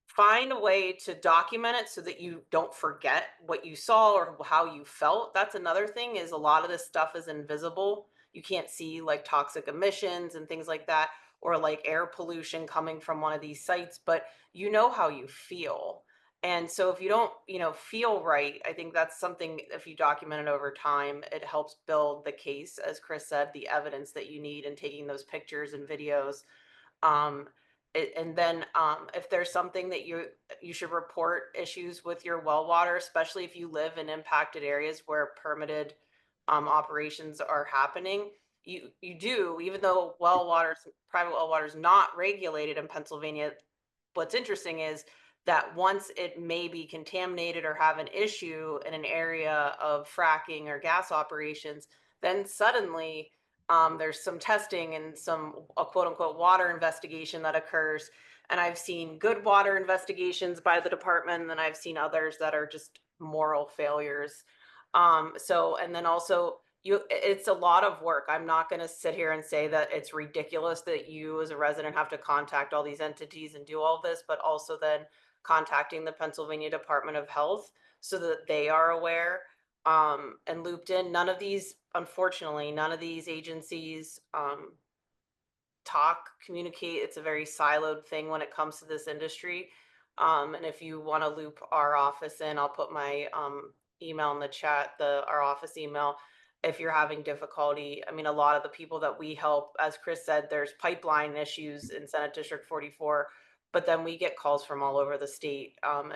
find a way to document it so that you don't forget what you saw or how you felt. That's another thing, is a lot of this stuff is invisible. You can't see like toxic emissions and things like that, or like air pollution coming from one of these sites, but you know how you feel. And so if you don't, feel right, I think that's something, if you document it over time, it helps build the case, as Chris said, the evidence that you need in taking those pictures and videos. Um, and then if there's something that you should report issues with your well water, especially if you live in impacted areas where permitted operations are happening. You do, even though private well water is not regulated in Pennsylvania. What's interesting is that once it may be contaminated or have an issue in an area of fracking or gas operations, then suddenly there's some testing and a quote unquote water investigation that occurs. And I've seen good water investigations by the department, and then I've seen others that are just moral failures. And then also, it's a lot of work. I'm not going to sit here and say that it's ridiculous that you as a resident have to contact all these entities and do all this, but also then contacting the Pennsylvania Department of Health so that they are aware and looped in. Unfortunately, none of these agencies communicate. It's a very siloed thing when it comes to this industry. And if you want to loop our office in, I'll put my email in the chat, our office email, if you're having difficulty. I mean, a lot of the people that we help, as Chris said, there's pipeline issues in Senate District 44, but then we get calls from all over the state. And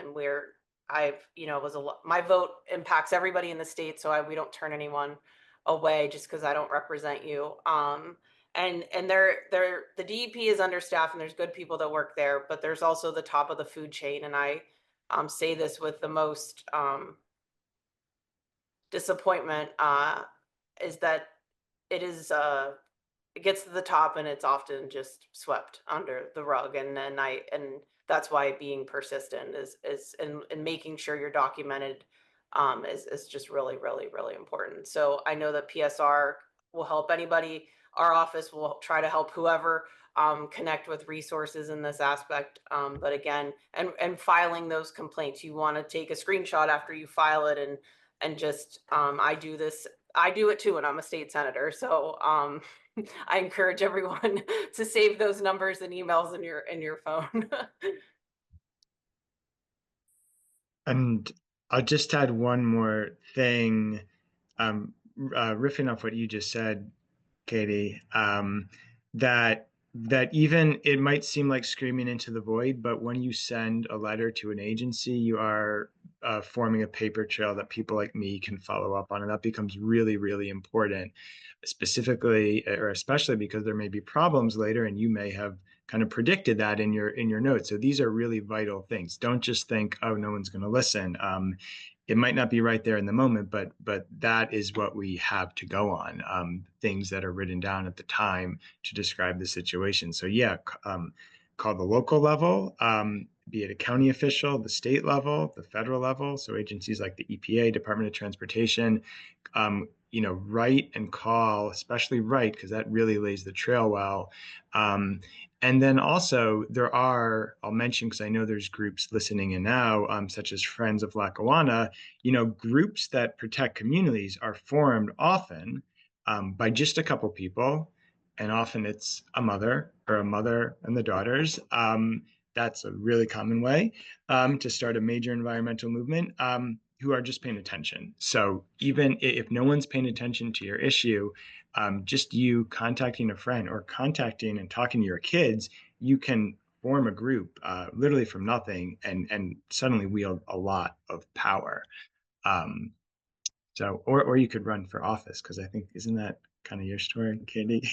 my vote impacts everybody in the state, so we don't turn anyone away just because I don't represent you. And the DEP is understaffed, and there's good people that work there, but there's also the top of the food chain. And I say this with the most disappointment, is that it gets to the top and it's often just swept under the rug. And that's why being persistent is and making sure you're documented is just really, really, really important. So I know that PSR will help anybody. Our office will try to help whoever connect with resources in this aspect. But again, and filing those complaints, you want to take a screenshot after you file it, and just I do it too, and I'm a state senator. So I encourage everyone to save those numbers and emails in your phone. And I'll just add one more thing, riffing off what you just said, Katie, that even it might seem like screaming into the void, but when you send a letter to an agency, you are forming a paper trail that people like me can follow up on, and that becomes really, really important, specifically or especially because there may be problems later, and you may have kind of predicted that in your notes. So these are really vital things. Don't just think, oh, no one's going to listen. It might not be right there in the moment, but that is what we have to go on, things that are written down at the time to describe the situation. So yeah, call the local level, be it a county official, the state level, the federal level. So agencies like the EPA, Department of Transportation, write and call, especially write, because that really lays the trail well. And then also I'll mention, because I know there's groups listening in now, such as Friends of Lackawanna, groups that protect communities are formed often by just a couple people, and often it's a mother or a mother and the daughters. That's a really common way to start a major environmental movement, who are just paying attention. So even if no one's paying attention to your issue, just you contacting a friend or contacting and talking to your kids, you can form a group literally from nothing and suddenly wield a lot of power. So, or you could run for office, because I think, isn't that kind of your story, Katie?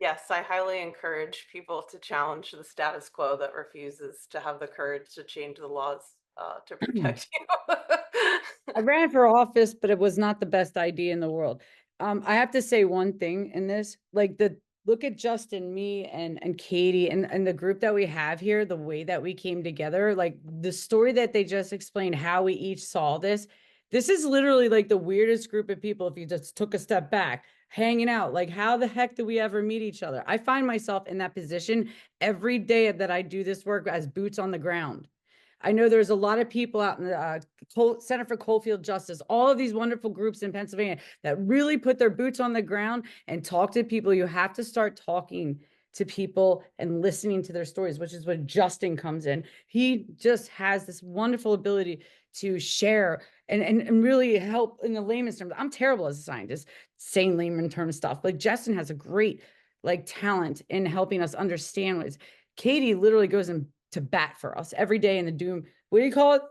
Yes, I highly encourage people to challenge the status quo that refuses to have the courage to change the laws to protect you. I ran for office, but it was not the best idea in the world. I have to say one thing in this, like look at Justin, me and Katie and the group that we have here, the way that we came together, like the story that they just explained, how we each saw this. This is literally like the weirdest group of people if you just took a step back, hanging out. Like, how the heck do we ever meet each other? I find myself in that position every day that I do this work as boots on the ground. I know there's a lot of people out in the Center for Coalfield Justice, all of these wonderful groups in Pennsylvania that really put their boots on the ground and talk to people. You have to start talking to people and listening to their stories, which is when Justin comes in. He just has this wonderful ability to share and really help in the layman's terms. I'm terrible as a scientist, saying layman term stuff. Like Justin has a great talent in helping us understand what Katie literally goes in to bat for us every day in the doom. What do you call it?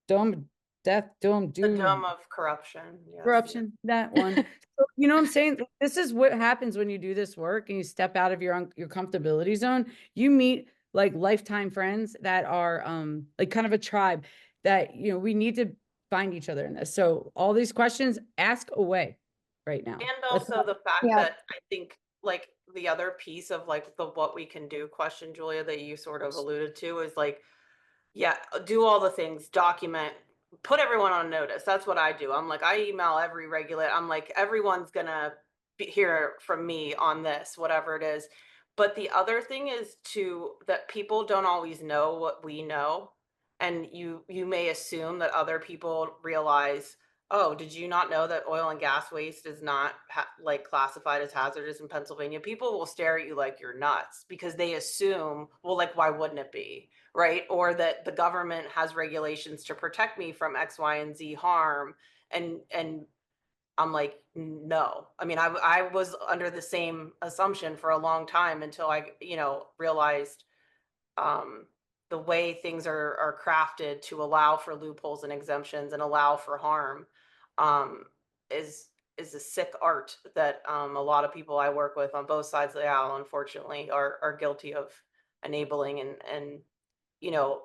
Dome, death, doom, The doom. dome of corruption. Yes. Corruption, that one. So, you know what I'm saying? This is what happens when you do this work and you step out of your comfortability zone. You meet like lifetime friends that are like kind of a tribe that, you know, we need to find each other in this. So all these questions, ask away right now. And also the fact Yeah. that I think like the other piece of like the what we can do question, Julia, that you sort of alluded to is like, yeah, do all the things, document, put everyone on notice. That's what I do. I'm like, I email every regulator. I'm like, everyone's gonna hear from me on this, whatever it is. But the other thing is that people don't always know what we know. And you may assume that other people realize, oh, did you not know that oil and gas waste is not like classified as hazardous in Pennsylvania? People will stare at you like you're nuts because they assume, well, like, why wouldn't it be? Right? Or that the government has regulations to protect me from X, Y, and Z harm. And I'm like, no. I mean, I was under the same assumption for a long time until I, realized the way things are crafted to allow for loopholes and exemptions and allow for harm um, is a sick art that a lot of people I work with on both sides of the aisle, unfortunately, are guilty of enabling and you know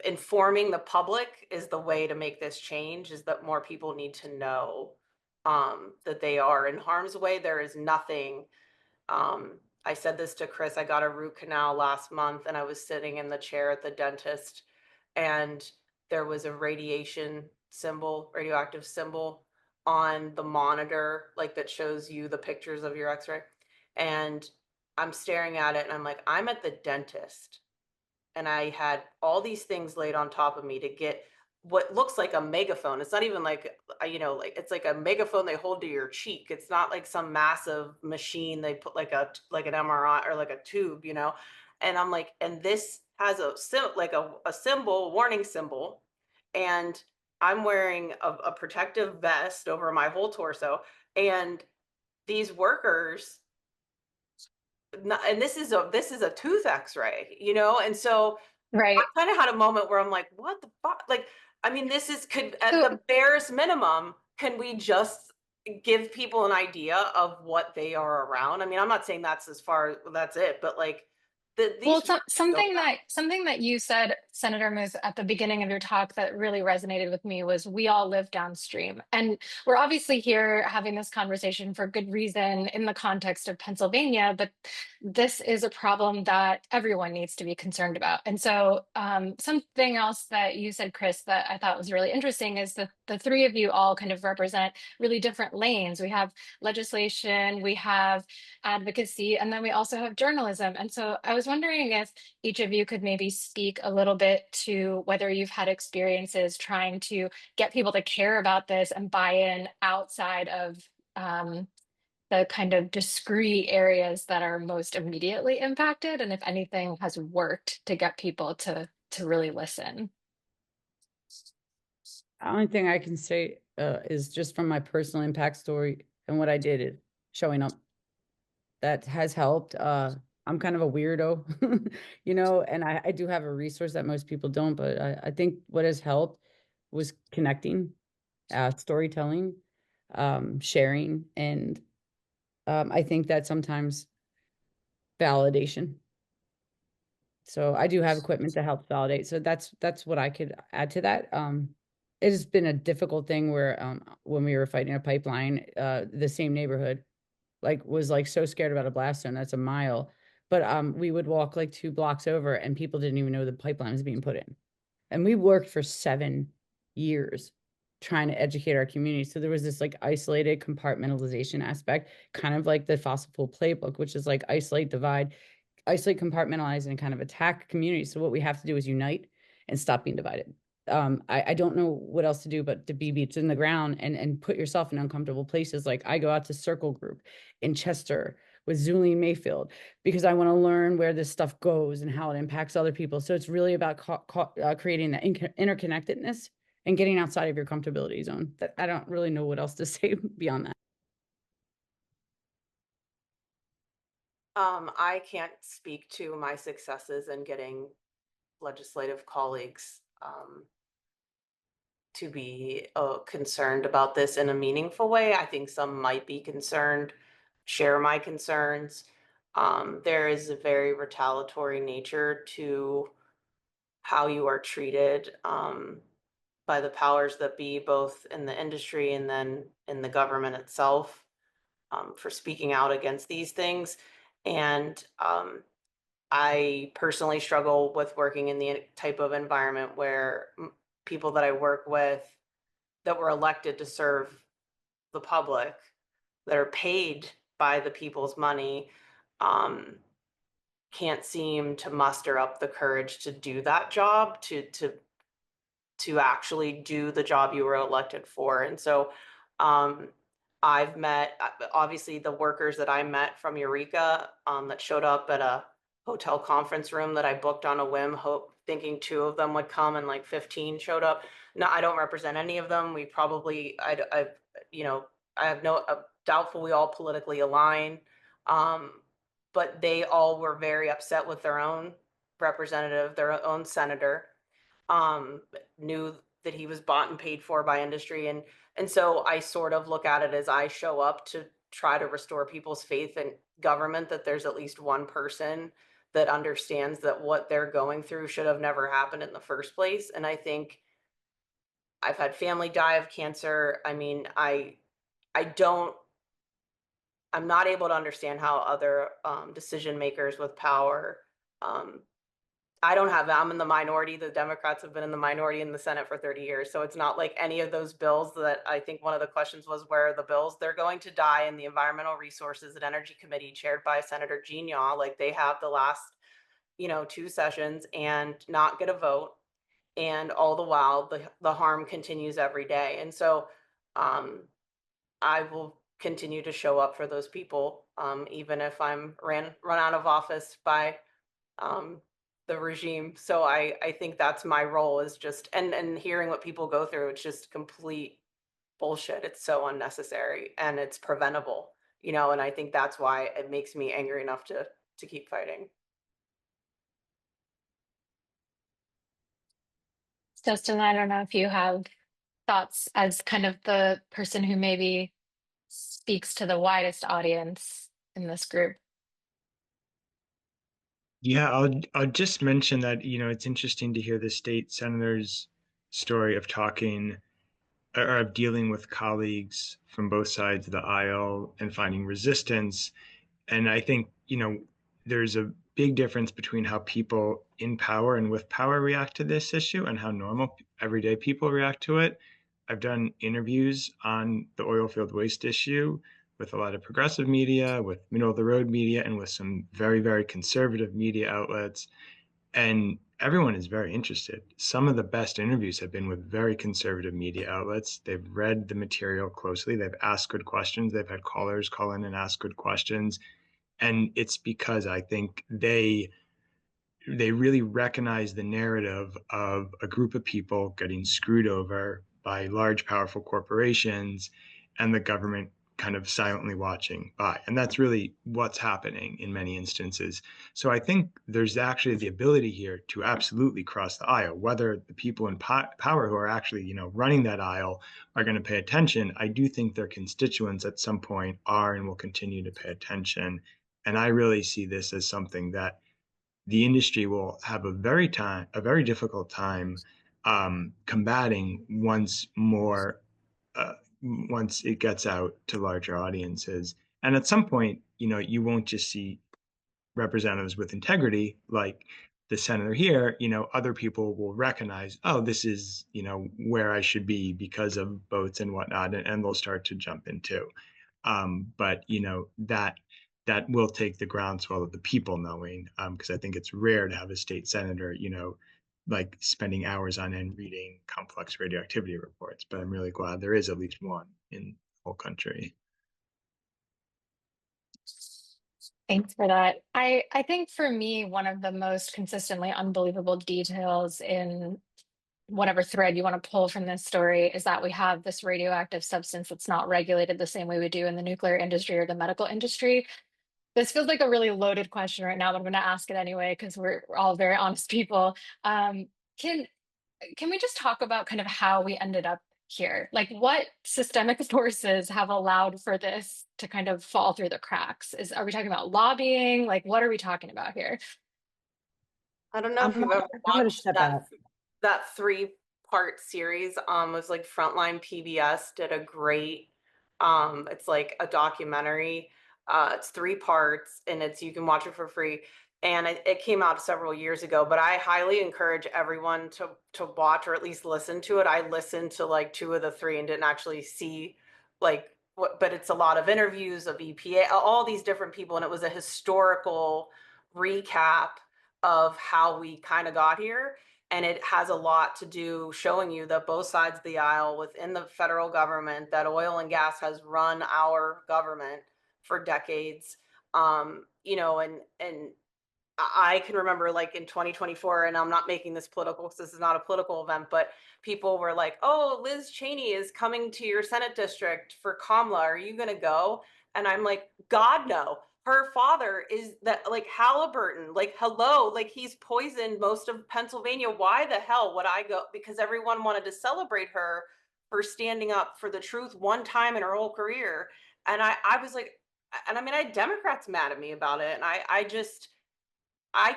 informing the public is the way to make this change. Is that more people need to know that they are in harm's way. There is nothing I said this to Chris. I got a root canal last month and I was sitting in the chair at the dentist and there was a radioactive symbol on the monitor, like that shows you the pictures of your x-ray. And I'm staring at it and I'm like, I'm at the dentist. And I had all these things laid on top of me to get what looks like a megaphone. It's not even like, like it's like a megaphone they hold to your cheek. It's not like some massive machine they put like an MRI or like a tube, And I'm like, and this has a symbol, warning symbol, and I'm wearing a protective vest over my whole torso, and these workers and this is a tooth x-ray, and so Right. I kind of had a moment where I'm like, what the fuck? Like, I mean, could at the barest minimum, can we just give people an idea of what they are around? I mean, I'm not saying that's that's it, but like Well, something that you said, Senator Muth, at the beginning of your talk that really resonated with me was we all live downstream. And we're obviously here having this conversation for good reason in the context of Pennsylvania, but this is a problem that everyone needs to be concerned about. And so something else that you said, Chris, that I thought was really interesting is that the three of you all kind of represent really different lanes. We have legislation, we have advocacy, and then we also have journalism. And so I was wondering if each of you could maybe speak a little bit to whether you've had experiences trying to get people to care about this and buy in outside of the kind of discrete areas that are most immediately impacted, and if anything has worked to get people to really listen. The only thing I can say is just from my personal impact story and what I did is showing up. That has helped. I'm kind of a weirdo, and I do have a resource that most people don't, but I think what has helped was connecting, storytelling, sharing, and I think that sometimes validation. So I do have equipment that helps validate. So that's what I could add to that. It has been a difficult thing where when we were fighting a pipeline, the same neighborhood was so scared about a blast zone that's a mile, but we would walk like 2 blocks over and people didn't even know the pipeline was being put in. And we worked for 7 years trying to educate our community. So there was this like isolated compartmentalization aspect, kind of like the fossil fuel playbook, which is like isolate, divide, isolate, compartmentalize, and kind of attack communities. So what we have to do is unite and stop being divided. I don't know what else to do but to be beats in the ground and put yourself in uncomfortable places. Like I go out to Circle Group in Chester with Zulie Mayfield because I want to learn where this stuff goes and how it impacts other people. So it's really about creating that interconnectedness and getting outside of your comfortability zone. That I don't really know what else to say beyond that. I can't speak to my successes in getting legislative colleagues to be concerned about this in a meaningful way. I think some might be concerned, share my concerns. There is a very retaliatory nature to how you are treated by the powers that be, both in the industry and then in the government itself, for speaking out against these things. And I personally struggle with working in the type of environment where people that I work with that were elected to serve the public, that are paid by the people's money, can't seem to muster up the courage to do that job, to actually do the job you were elected for. And so I've met, obviously, the workers that I met from Eureka that showed up at a hotel conference room that I booked on a whim, thinking 2 of them would come, and like 15 showed up. No, I don't represent any of them. We probably, I have no doubtful we all politically align, but they all were very upset with their own representative, their own senator, knew that he was bought and paid for by industry. And so I sort of look at it as I show up to try to restore people's faith in government, that there's at least one person that understands that what they're going through should have never happened in the first place. And I think I've had family die of cancer. I mean, I'm not able to understand how other decision makers with power, I'm in the minority. The Democrats have been in the minority in the Senate for 30 years. So it's not like any of those bills that I think one of the questions was, where are the bills? They're going to die in the Environmental Resources and Energy Committee chaired by Senator Jean Yaw. Like they have the last, 2 sessions and not get a vote. And all the while, the harm continues every day. And so I will continue to show up for those people, even if I'm run out of office by the regime. So I think that's my role, is just, and hearing what people go through, it's just complete bullshit. It's so unnecessary and it's preventable, and I think that's why it makes me angry enough to keep fighting. Justin, I don't know if you have thoughts as kind of the person who maybe speaks to the widest audience in this group. Yeah, I'll just mention that, it's interesting to hear the state senator's story of talking or of dealing with colleagues from both sides of the aisle and finding resistance. And I think, there's a big difference between how people in power and with power react to this issue and how normal everyday people react to it. I've done interviews on the oil field waste issue with a lot of progressive media, with middle of the road media, and with some very, very conservative media outlets. And everyone is very interested. Some of the best interviews have been with very conservative media outlets. They've read the material closely. They've asked good questions. They've had callers call in and ask good questions. And it's because I think they really recognize the narrative of a group of people getting screwed over by large, powerful corporations and the government kind of silently watching by. And that's really what's happening in many instances. So I think there's actually the ability here to absolutely cross the aisle. Whether the people in power who are actually, running that aisle are going to pay attention, I do think their constituents at some point are and will continue to pay attention. And I really see this as something that the industry will have a very difficult time combating once it gets out to larger audiences. And at some point, you won't just see representatives with integrity like the senator here. Other people will recognize, oh, this is, where I should be because of votes and whatnot, and they'll start to jump in too. But that will take the groundswell of the people knowing, because I think it's rare to have a state senator, like spending hours on end reading complex radioactivity reports. But I'm really glad there is at least one in the whole country. Thanks for that. I think for me, one of the most consistently unbelievable details in whatever thread you want to pull from this story is that we have this radioactive substance that's not regulated the same way we do in the nuclear industry or the medical industry. This feels like a really loaded question right now, but I'm going to ask it anyway because we're all very honest people. Can we just talk about kind of how we ended up here? Like, what systemic forces have allowed for this to kind of fall through the cracks? Are we talking about lobbying? Like, what are we talking about here? I don't know if you've ever I'm gonna watched step back. that 3-part series. It was like Frontline PBS did a great, it's like a documentary. It's 3 parts and you can watch it for free. And it came out several years ago, but I highly encourage everyone to watch or at least listen to it. I listened to like 2 of the 3 and didn't actually see like what, but it's a lot of interviews of EPA, all these different people, and it was a historical recap of how we kind of got here. And it has a lot to do showing you that both sides of the aisle within the federal government, that oil and gas has run our government for decades. And I can remember like in 2024, and I'm not making this political because this is not a political event, but people were like, oh, Liz Cheney is coming to your Senate district for Kamala. Are you going to go? And I'm like, God, no. Her father is that like Halliburton, like, hello, like he's poisoned most of Pennsylvania. Why the hell would I go? Because everyone wanted to celebrate her for standing up for the truth one time in her whole career. And I was like, and I mean, I had Democrats mad at me about it. And I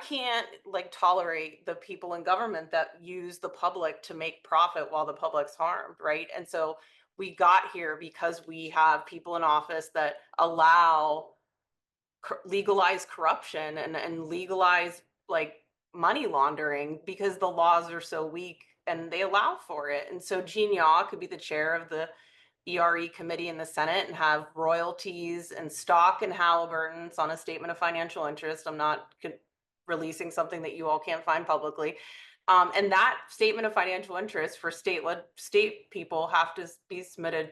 can't like tolerate the people in government that use the public to make profit while the public's harmed, right? And so we got here because we have people in office that allow legalize corruption and legalize like money laundering because the laws are so weak and they allow for it. And so Gene Yaw could be the chair of the ERE committee in the Senate and have royalties and stock in Halliburton's on a statement of financial interest. I'm not releasing something that you all can't find publicly. And that statement of financial interest for state people have to be submitted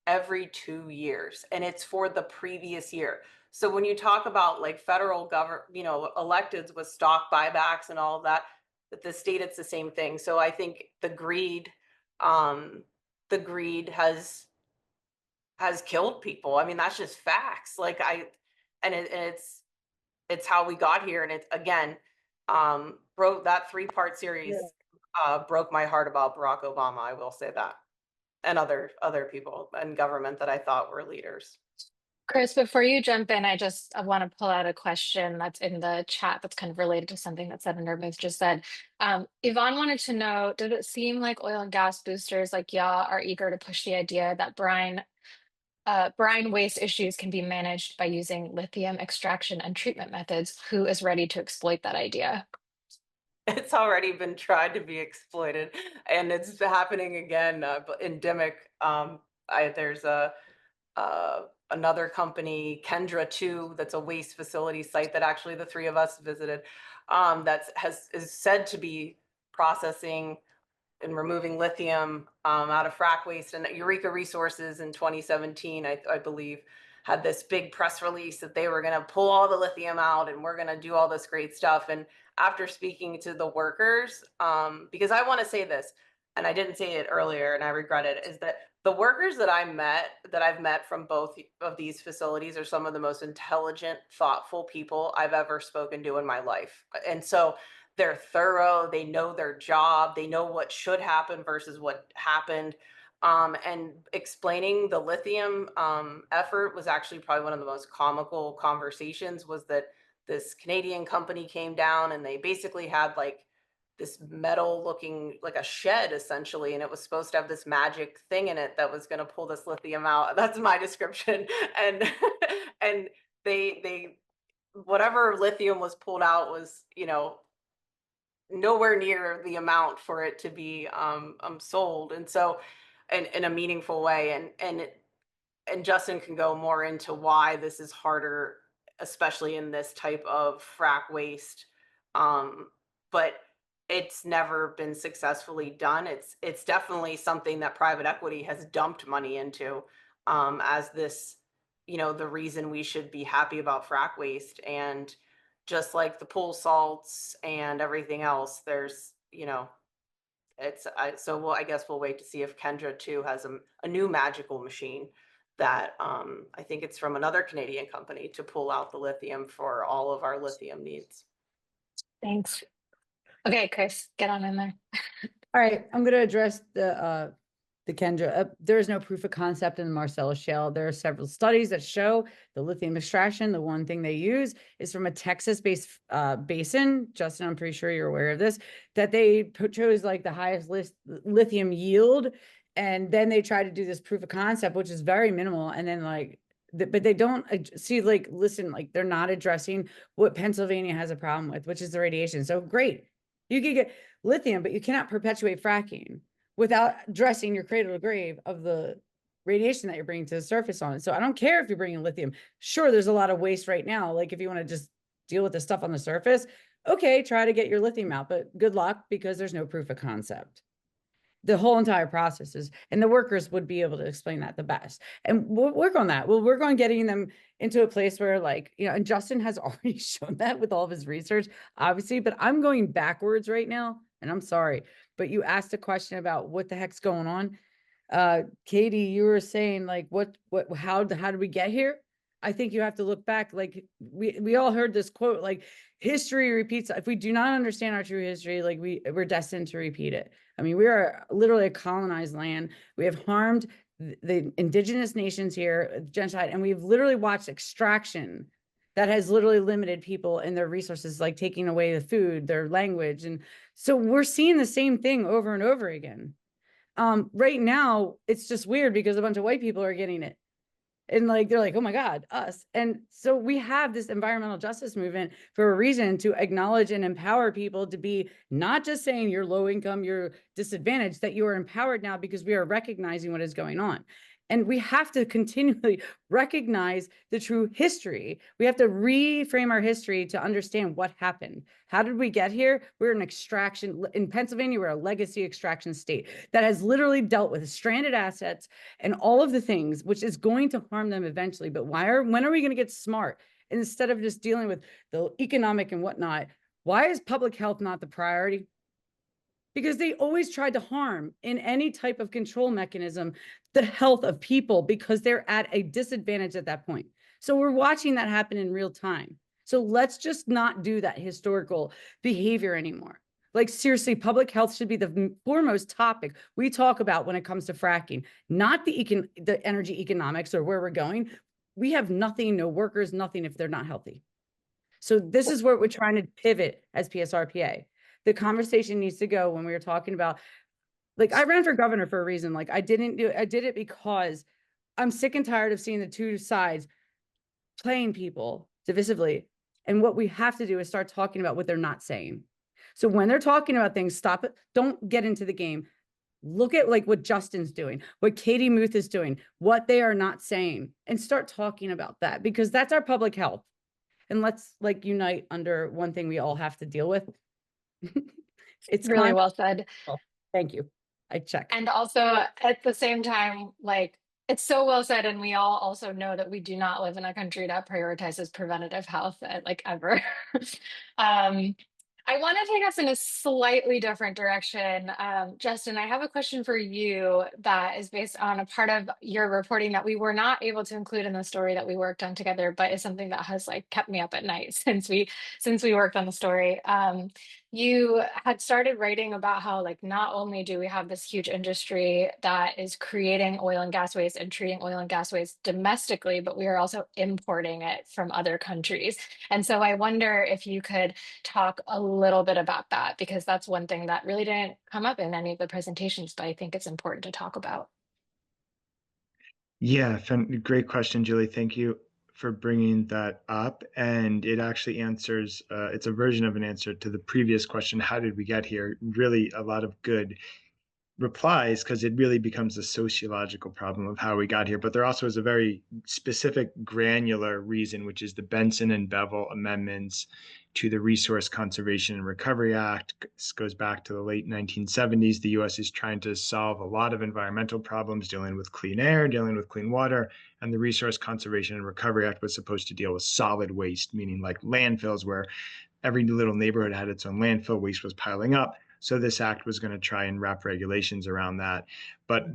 every 2 years, and it's for the previous year. So when you talk about like federal government, electeds with stock buybacks and all of that, at the state, it's the same thing. So I think the greed has killed people. I mean, that's just facts. Like it's how we got here. And it's again, broke that 3-part series, broke my heart about Barack Obama. I will say that. And other people in government that I thought were leaders. Chris, before you jump in, I want to pull out a question that's in the chat that's kind of related to something that Senator Booth just said. Yvonne wanted to know, did it seem like oil and gas boosters like Yaw are eager to push the idea that brine waste issues can be managed by using lithium extraction and treatment methods? Who is ready to exploit that idea? It's already been tried to be exploited, and it's happening again in Dimick. There's a another company, Kendra 2, that's a waste facility site that actually the three of us visited, is said to be processing and removing lithium out of frac waste. And Eureka Resources in 2017, I believe, had this big press release that they were going to pull all the lithium out and we're going to do all this great stuff. And after speaking to the workers, because I want to say this, and I didn't say it earlier and I regret it, is that the workers that I've met from both of these facilities are some of the most intelligent, thoughtful people I've ever spoken to in my life. And so they're thorough, they know their job, they know what should happen versus what happened. And explaining the lithium effort was actually probably one of the most comical conversations. Was that this Canadian company came down and they basically had like this metal looking like a shed essentially, and it was supposed to have this magic thing in it that was going to pull this lithium out. That's my description. And and they whatever lithium was pulled out was, you know, nowhere near the amount for it to be sold. And so in a meaningful way. And Justin can go more into why this is harder, especially in this type of frac waste. But it's never been successfully done. It's definitely something that private equity has dumped money into as this, you know, the reason we should be happy about frac waste. And just like the pool salts and everything else, there's, you know, I guess we'll wait to see if Kendra 2 has a new magical machine that I think it's from another Canadian company to pull out the lithium for all of our lithium needs. Thanks. Okay, Chris, get on in there. All right, I'm going to address the Kendra. There is no proof of concept in the Marcellus Shale. There are several studies that show the lithium extraction. The one thing they use is from a Texas-based basin. Justin, I'm pretty sure you're aware of this, that they chose like the highest lithium yield. And then they try to do this proof of concept, which is very minimal. And then like, but they don't see, like, listen, like they're not addressing what Pennsylvania has a problem with, which is the radiation. So great, you can get lithium, but you cannot perpetuate fracking without addressing your cradle to grave of the radiation that you're bringing to the surface on it. So I don't care if you're bringing lithium. Sure, there's a lot of waste right now. Like if you want to just deal with the stuff on the surface, okay, try to get your lithium out, but good luck because there's no proof of concept. The whole entire process is, and the workers would be able to explain that the best. And we'll work on that. We'll work on getting them into a place where, like, you know, and Justin has already shown that with all of his research, obviously, but I'm going backwards right now. And I'm sorry, but you asked a question about what the heck's going on. Katie, you were saying like, how did we get here? I think you have to look back. Like we all heard this quote, like history repeats. If we do not understand our true history, like we're destined to repeat it. I mean, we are literally a colonized land. We have harmed the indigenous nations here, genocide, and we've literally watched extraction that has literally limited people and their resources, like taking away the food, their language. And so we're seeing the same thing over and over again. Right now, it's just weird because a bunch of white people are getting it. And like, they're like, oh my God, us. And so we have this environmental justice movement for a reason, to acknowledge and empower people to be not just saying you're low income, you're disadvantaged, that you are empowered now because we are recognizing what is going on. And we have to continually recognize the true history. We have to reframe our history to understand what happened. How did we get here? We're an extraction. In Pennsylvania, we're a legacy extraction state that has literally dealt with stranded assets and all of the things, which is going to harm them eventually. But when are we going to get smart? And instead of just dealing with the economic and whatnot, why is public health not the priority? Because they always tried to harm in any type of control mechanism the health of people because they're at a disadvantage at that point. So we're watching that happen in real time. So let's just not do that historical behavior anymore. Like seriously, public health should be the foremost topic we talk about when it comes to fracking, not the energy economics or where we're going. We have nothing, no workers, nothing if they're not healthy. So this is where we're trying to pivot as PSR PA. The conversation needs to go when we were talking about, like, I ran for governor for a reason. Like I did it because I'm sick and tired of seeing the two sides playing people divisively. And what we have to do is start talking about what they're not saying. So when they're talking about things, stop it. Don't get into the game. look at like what Justin's doing, what Katie Muth is doing, what they are not saying, and start talking about that, because that's our public health. And let's like unite under one thing we all have to deal with. It's Really well said. Thank you. I check. And also at the same time, like, it's so well said, and we all also know that we do not live in a country that prioritizes preventative health, like ever. um, I want to take us in a slightly different direction. Justin, I have a question for you that is based on a part of your reporting that we were not able to include in the story that we worked on together, but is something that has like kept me up at night since we worked on the story. You had started writing about how like not only do we have this huge industry that is creating oil and gas waste and treating oil and gas waste domestically, but we are also importing it from other countries. And so I wonder if you could talk a little bit about that, because that's one thing that really didn't come up in any of the presentations, but I think it's important to talk about. Yeah, great question, Julie. Thank you for bringing that up. And it actually answers, it's a version of an answer to the previous question, how did we get here? Really a lot of good replies, because it really becomes a sociological problem of how we got here. But there also is a very specific granular reason, which is the Benson and Bevel amendments to the Resource Conservation and Recovery Act. This goes back to the late 1970s. The US is trying to solve a lot of environmental problems, dealing with clean air, dealing with clean water. And the Resource Conservation and Recovery Act was supposed to deal with solid waste, meaning like landfills, where every little neighborhood had its own landfill, waste was piling up. So this act was going to try and wrap regulations around that. But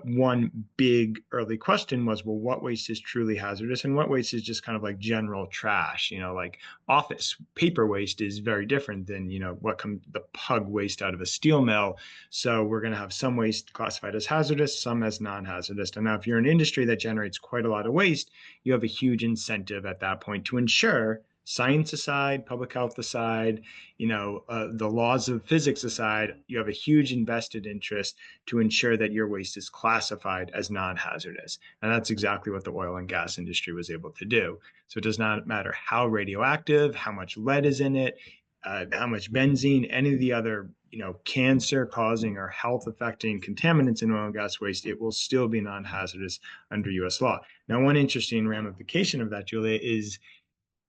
one big early question was, well, what waste is truly hazardous and what waste is just kind of like general trash? Like office paper waste is very different than, what comes the pug waste out of a steel mill. So we're going to have some waste classified as hazardous, some as non-hazardous. And now if you're an industry that generates quite a lot of waste, you have a huge incentive at that point to ensure, science aside, public health aside, the laws of physics aside, you have a huge invested interest to ensure that your waste is classified as non-hazardous. And that's exactly what the oil and gas industry was able to do. So it does not matter how radioactive, how much lead is in it, how much benzene, any of the other cancer causing or health affecting contaminants in oil and gas waste, it will still be non-hazardous under US law. Now, one interesting ramification of that, Julia, is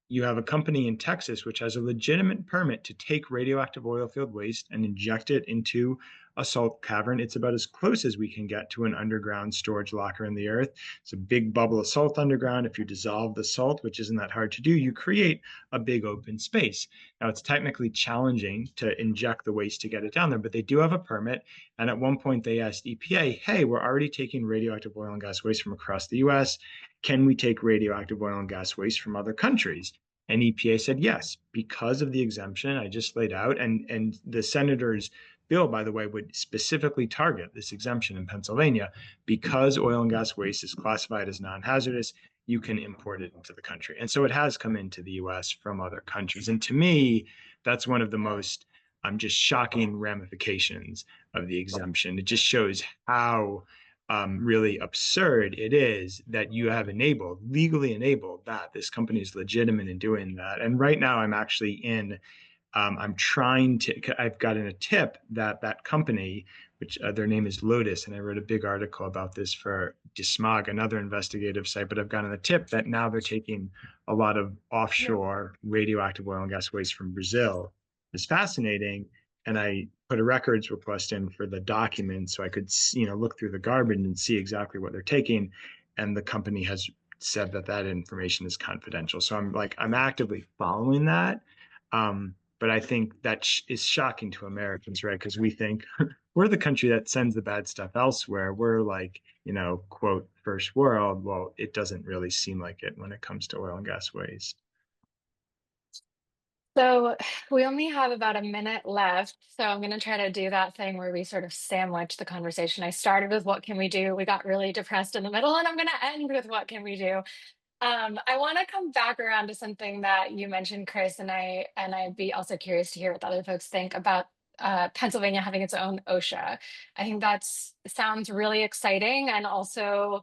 you have a company in Texas which has a legitimate permit to take radioactive oil field waste and inject it into a salt cavern. It's about as close as we can get to an underground storage locker in the earth. It's a big bubble of salt underground. If you dissolve the salt, which isn't that hard to do, you create a big open space. Now, it's technically challenging to inject the waste to get it down there, but they do have a permit. And at one point they asked EPA, hey, we're already taking radioactive oil and gas waste from across the US. Can we take radioactive oil and gas waste from other countries? And EPA said yes, because of the exemption I just laid out. And the senator's bill, by the way, would specifically target this exemption in Pennsylvania. Because oil and gas waste is classified as non-hazardous, you can import it into the country. And so it has come into the US from other countries. And to me, that's one of the most just shocking ramifications of the exemption. It just shows how really absurd it is that you have legally enabled that. This company is legitimate in doing that. And right now I'm actually I've gotten a tip that that company, which their name is Lotus, and I wrote a big article about this for Dismog, another investigative site, but I've gotten a tip that now they're taking a lot of offshore radioactive oil and gas waste from Brazil. It's fascinating. And I put a records request in for the documents so I could, look through the garbage and see exactly what they're taking. And the company has said that that information is confidential. So I'm actively following that. But I think that is shocking to Americans, right? Because we think we're the country that sends the bad stuff elsewhere. We're like, quote, first world. Well, it doesn't really seem like it when it comes to oil and gas waste. So we only have about a minute left. So I'm going to try to do that thing where we sort of sandwich the conversation. I started with what can we do? We got really depressed in the middle, and I'm going to end with what can we do? I want to come back around to something that you mentioned, Chris, and I'd be also curious to hear what the other folks think about Pennsylvania having its own OSHA. I think sounds really exciting, and also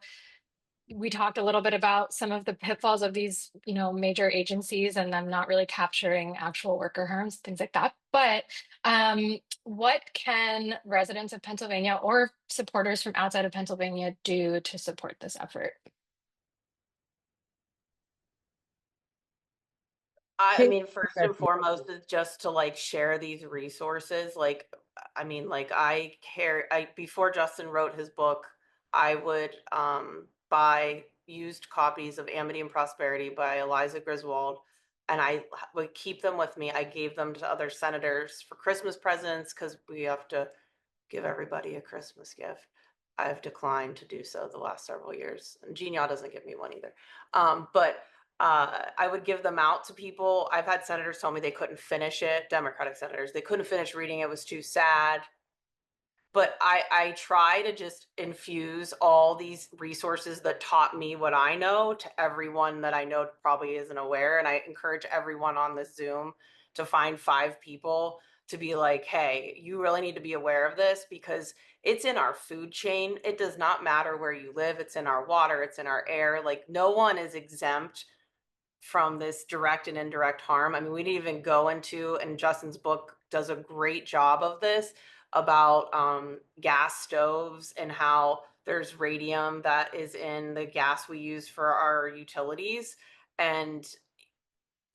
we talked a little bit about some of the pitfalls of these, major agencies and them not really capturing actual worker harms, things like that. But What can residents of Pennsylvania or supporters from outside of Pennsylvania do to support this effort? I Katie, mean, first and foremost is just to like share these resources. Like, I mean, like before Justin wrote his book, I would buy used copies of Amity and Prosperity by Eliza Griswold, and I would keep them with me. I gave them to other senators for Christmas presents because we have to give everybody a Christmas gift. I've declined to do so the last several years, and Genial doesn't give me one either. But I would give them out to people. I've had senators tell me they couldn't finish it, Democratic senators, they couldn't finish reading it, was too sad. But I try to just infuse all these resources that taught me what I know to everyone that I know probably isn't aware. And I encourage everyone on this Zoom to find 5 people to be like, hey, you really need to be aware of this because it's in our food chain. It does not matter where you live. It's in our water. It's in our air. Like no one is exempt from this direct and indirect harm. I mean, we didn't even go into, and Justin's book does a great job of this, about gas stoves and how there's radium that is in the gas we use for our utilities. And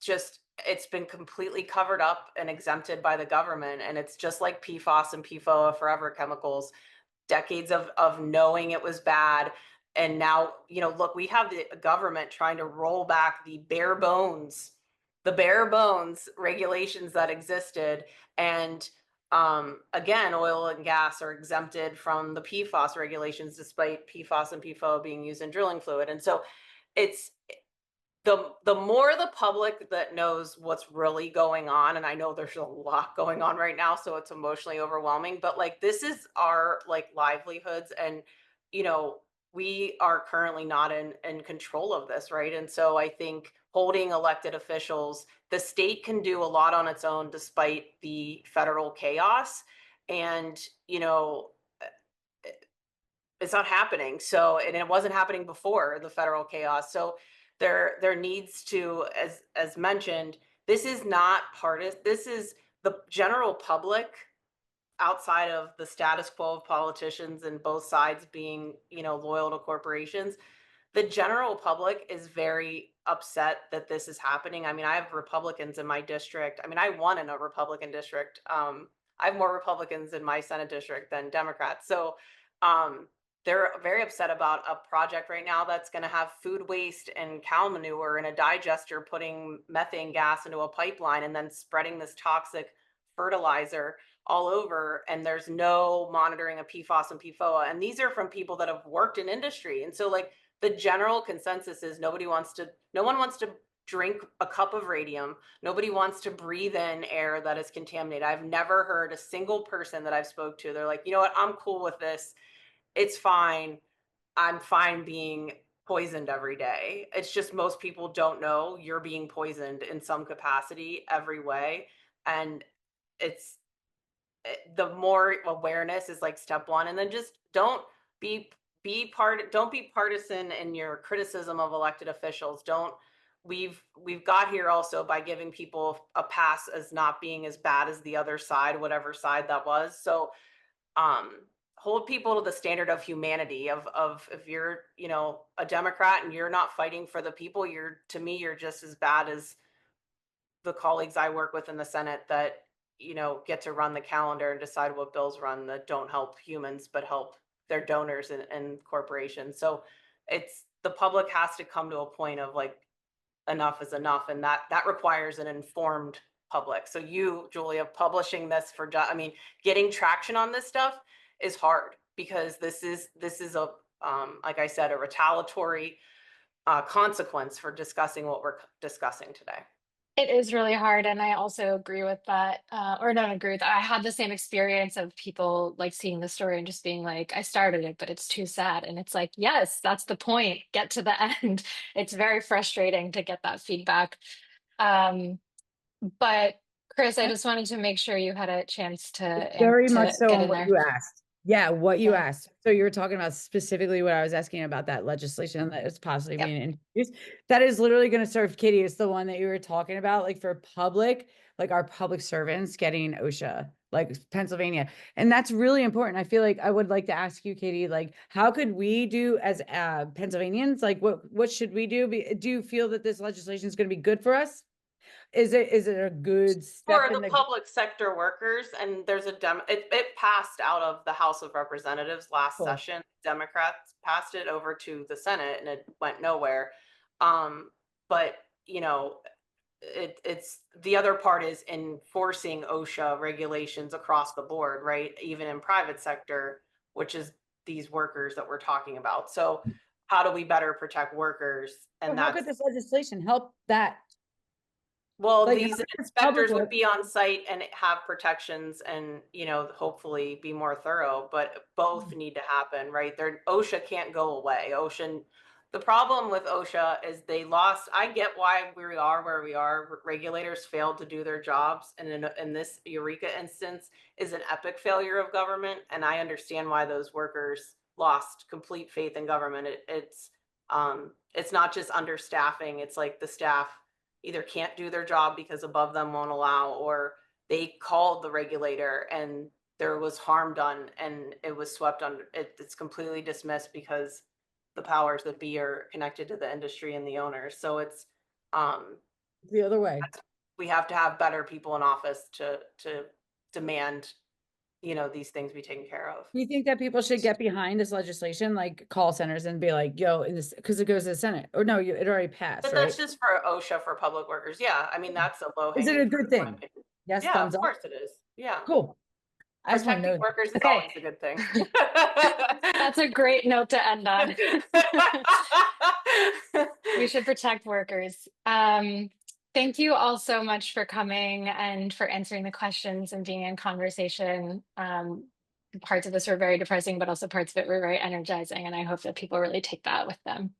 just, it's been completely covered up and exempted by the government. And it's just like PFAS and PFOA, forever chemicals, decades of knowing it was bad. And now, you know, look, we have the government trying to roll back the bare bones regulations that existed. And again, oil and gas are exempted from the PFAS regulations, despite PFAS and PFOA being used in drilling fluid. And so it's the more the public that knows what's really going on, and I know there's a lot going on right now, so it's emotionally overwhelming, but like this is our like livelihoods, and you know, we are currently not in control of this, right? And so I think holding elected officials, the state can do a lot on its own despite the federal chaos. And you know, it's not happening. So, and it wasn't happening before the federal chaos. So there needs to, as mentioned, this is not partisan. This is the general public, outside of the status quo of politicians and both sides being, you know, loyal to corporations. The general public is very upset that this is happening. I mean, I have Republicans in my district. I mean, I won in a Republican district. I have more Republicans in my Senate district than Democrats. So they're very upset about a project right now that's going to have food waste and cow manure in a digester, putting methane gas into a pipeline and then spreading this toxic fertilizer all over. And there's no monitoring of PFAS and PFOA. And these are from people that have worked in industry. And so like the general consensus is no one wants to drink a cup of radium. Nobody wants to breathe in air that is contaminated. I've never heard a single person that I've spoke to. They're like, you know what, I'm cool with this. It's fine. I'm fine being poisoned every day. It's just most people don't know you're being poisoned in some capacity every way. And it's the more awareness is like step one. And then just don't be partisan in your criticism of elected officials. We've got here also by giving people a pass as not being as bad as the other side, whatever side that was. So hold people to the standard of humanity of if you're, you know, a Democrat and you're not fighting for the people, to me, you're just as bad as the colleagues I work with in the Senate that, you know, get to run the calendar and decide what bills run that don't help humans, but help their donors and corporations. So it's, the public has to come to a point of like, enough is enough. And that requires an informed public. So you, Julia, publishing this I mean, getting traction on this stuff is hard because this is a, like I said, a retaliatory consequence for discussing what we're discussing today. It is really hard, and I also agree with that, or not agree with that. I had the same experience of people like seeing the story and just being like, I started it, but it's too sad. And it's like, yes, that's the point. Get to the end. It's very frustrating to get that feedback. But Chris, I just wanted to make sure you had a chance to Very much so get on in what there. you asked. Yeah, what you Yeah. asked. So you were talking about specifically what I was asking about, that legislation that is possibly Yep. being introduced. That is literally going to serve Katie. It's the one that you were talking about, like for public, like our public servants getting OSHA, like Pennsylvania. And that's really important. I feel like I would like to ask you, Katie, like, how could we do as Pennsylvanians? Like, what should we do? Do you feel that this legislation is going to be good for us? Is it a good step For in the public sector workers, and there's it passed out of the House of Representatives last Cool. session. Democrats passed it over to the Senate and it went nowhere. But you know, it's the other part is enforcing OSHA regulations across the board, right? Even in private sector, which is these workers that we're talking about. So how do we better protect workers? So And how that's could this legislation help that? well, Like, these how does public inspectors would work- be on site and have protections and, you know, hopefully be more thorough, but both need to happen, right? OSHA can't go away. The problem with OSHA is I get why we are where we are. Regulators failed to do their jobs. And in this Eureka instance is an epic failure of government. And I understand why those workers lost complete faith in government. It's not just understaffing. It's like the staff either can't do their job because above them won't allow, or they called the regulator and there was harm done and it was swept under it's completely dismissed because the powers that be are connected to the industry and the owners. So it's the other way? we have to have better people in office to demand, you know, these things be taken care of. Do you think that people should get behind this legislation, like call centers and be like, yo, in this, because it goes to the Senate, or no, it already passed, But right? that's just for OSHA for public workers. Yeah, I mean that's a low Is hanging it a fruit, good in my thing? opinion. Yes, Yeah, thumbs of up. course it is. Yeah. Cool. I just want to Protecting know. workers is Okay. always a good thing. That's a great note to end on. We should protect workers. Thank you all so much for coming and for answering the questions and being in conversation. Parts of this were very depressing, but also parts of it were very energizing. And I hope that people really take that with them.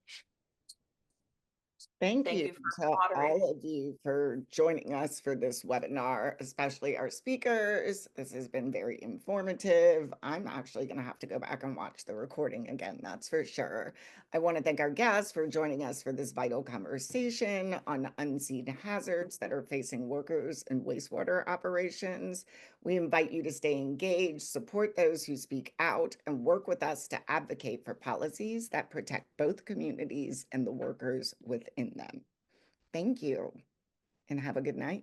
Thank Thank you you for to moderating. all of you for joining us for this webinar, especially our speakers. This has been very informative. I'm actually going to have to go back and watch the recording again, that's for sure. I want to thank our guests for joining us for this vital conversation on unseen hazards that are facing workers in wastewater operations. We invite you to stay engaged, support those who speak out, and work with us to advocate for policies that protect both communities and the workers within them. Thank you, and have a good night.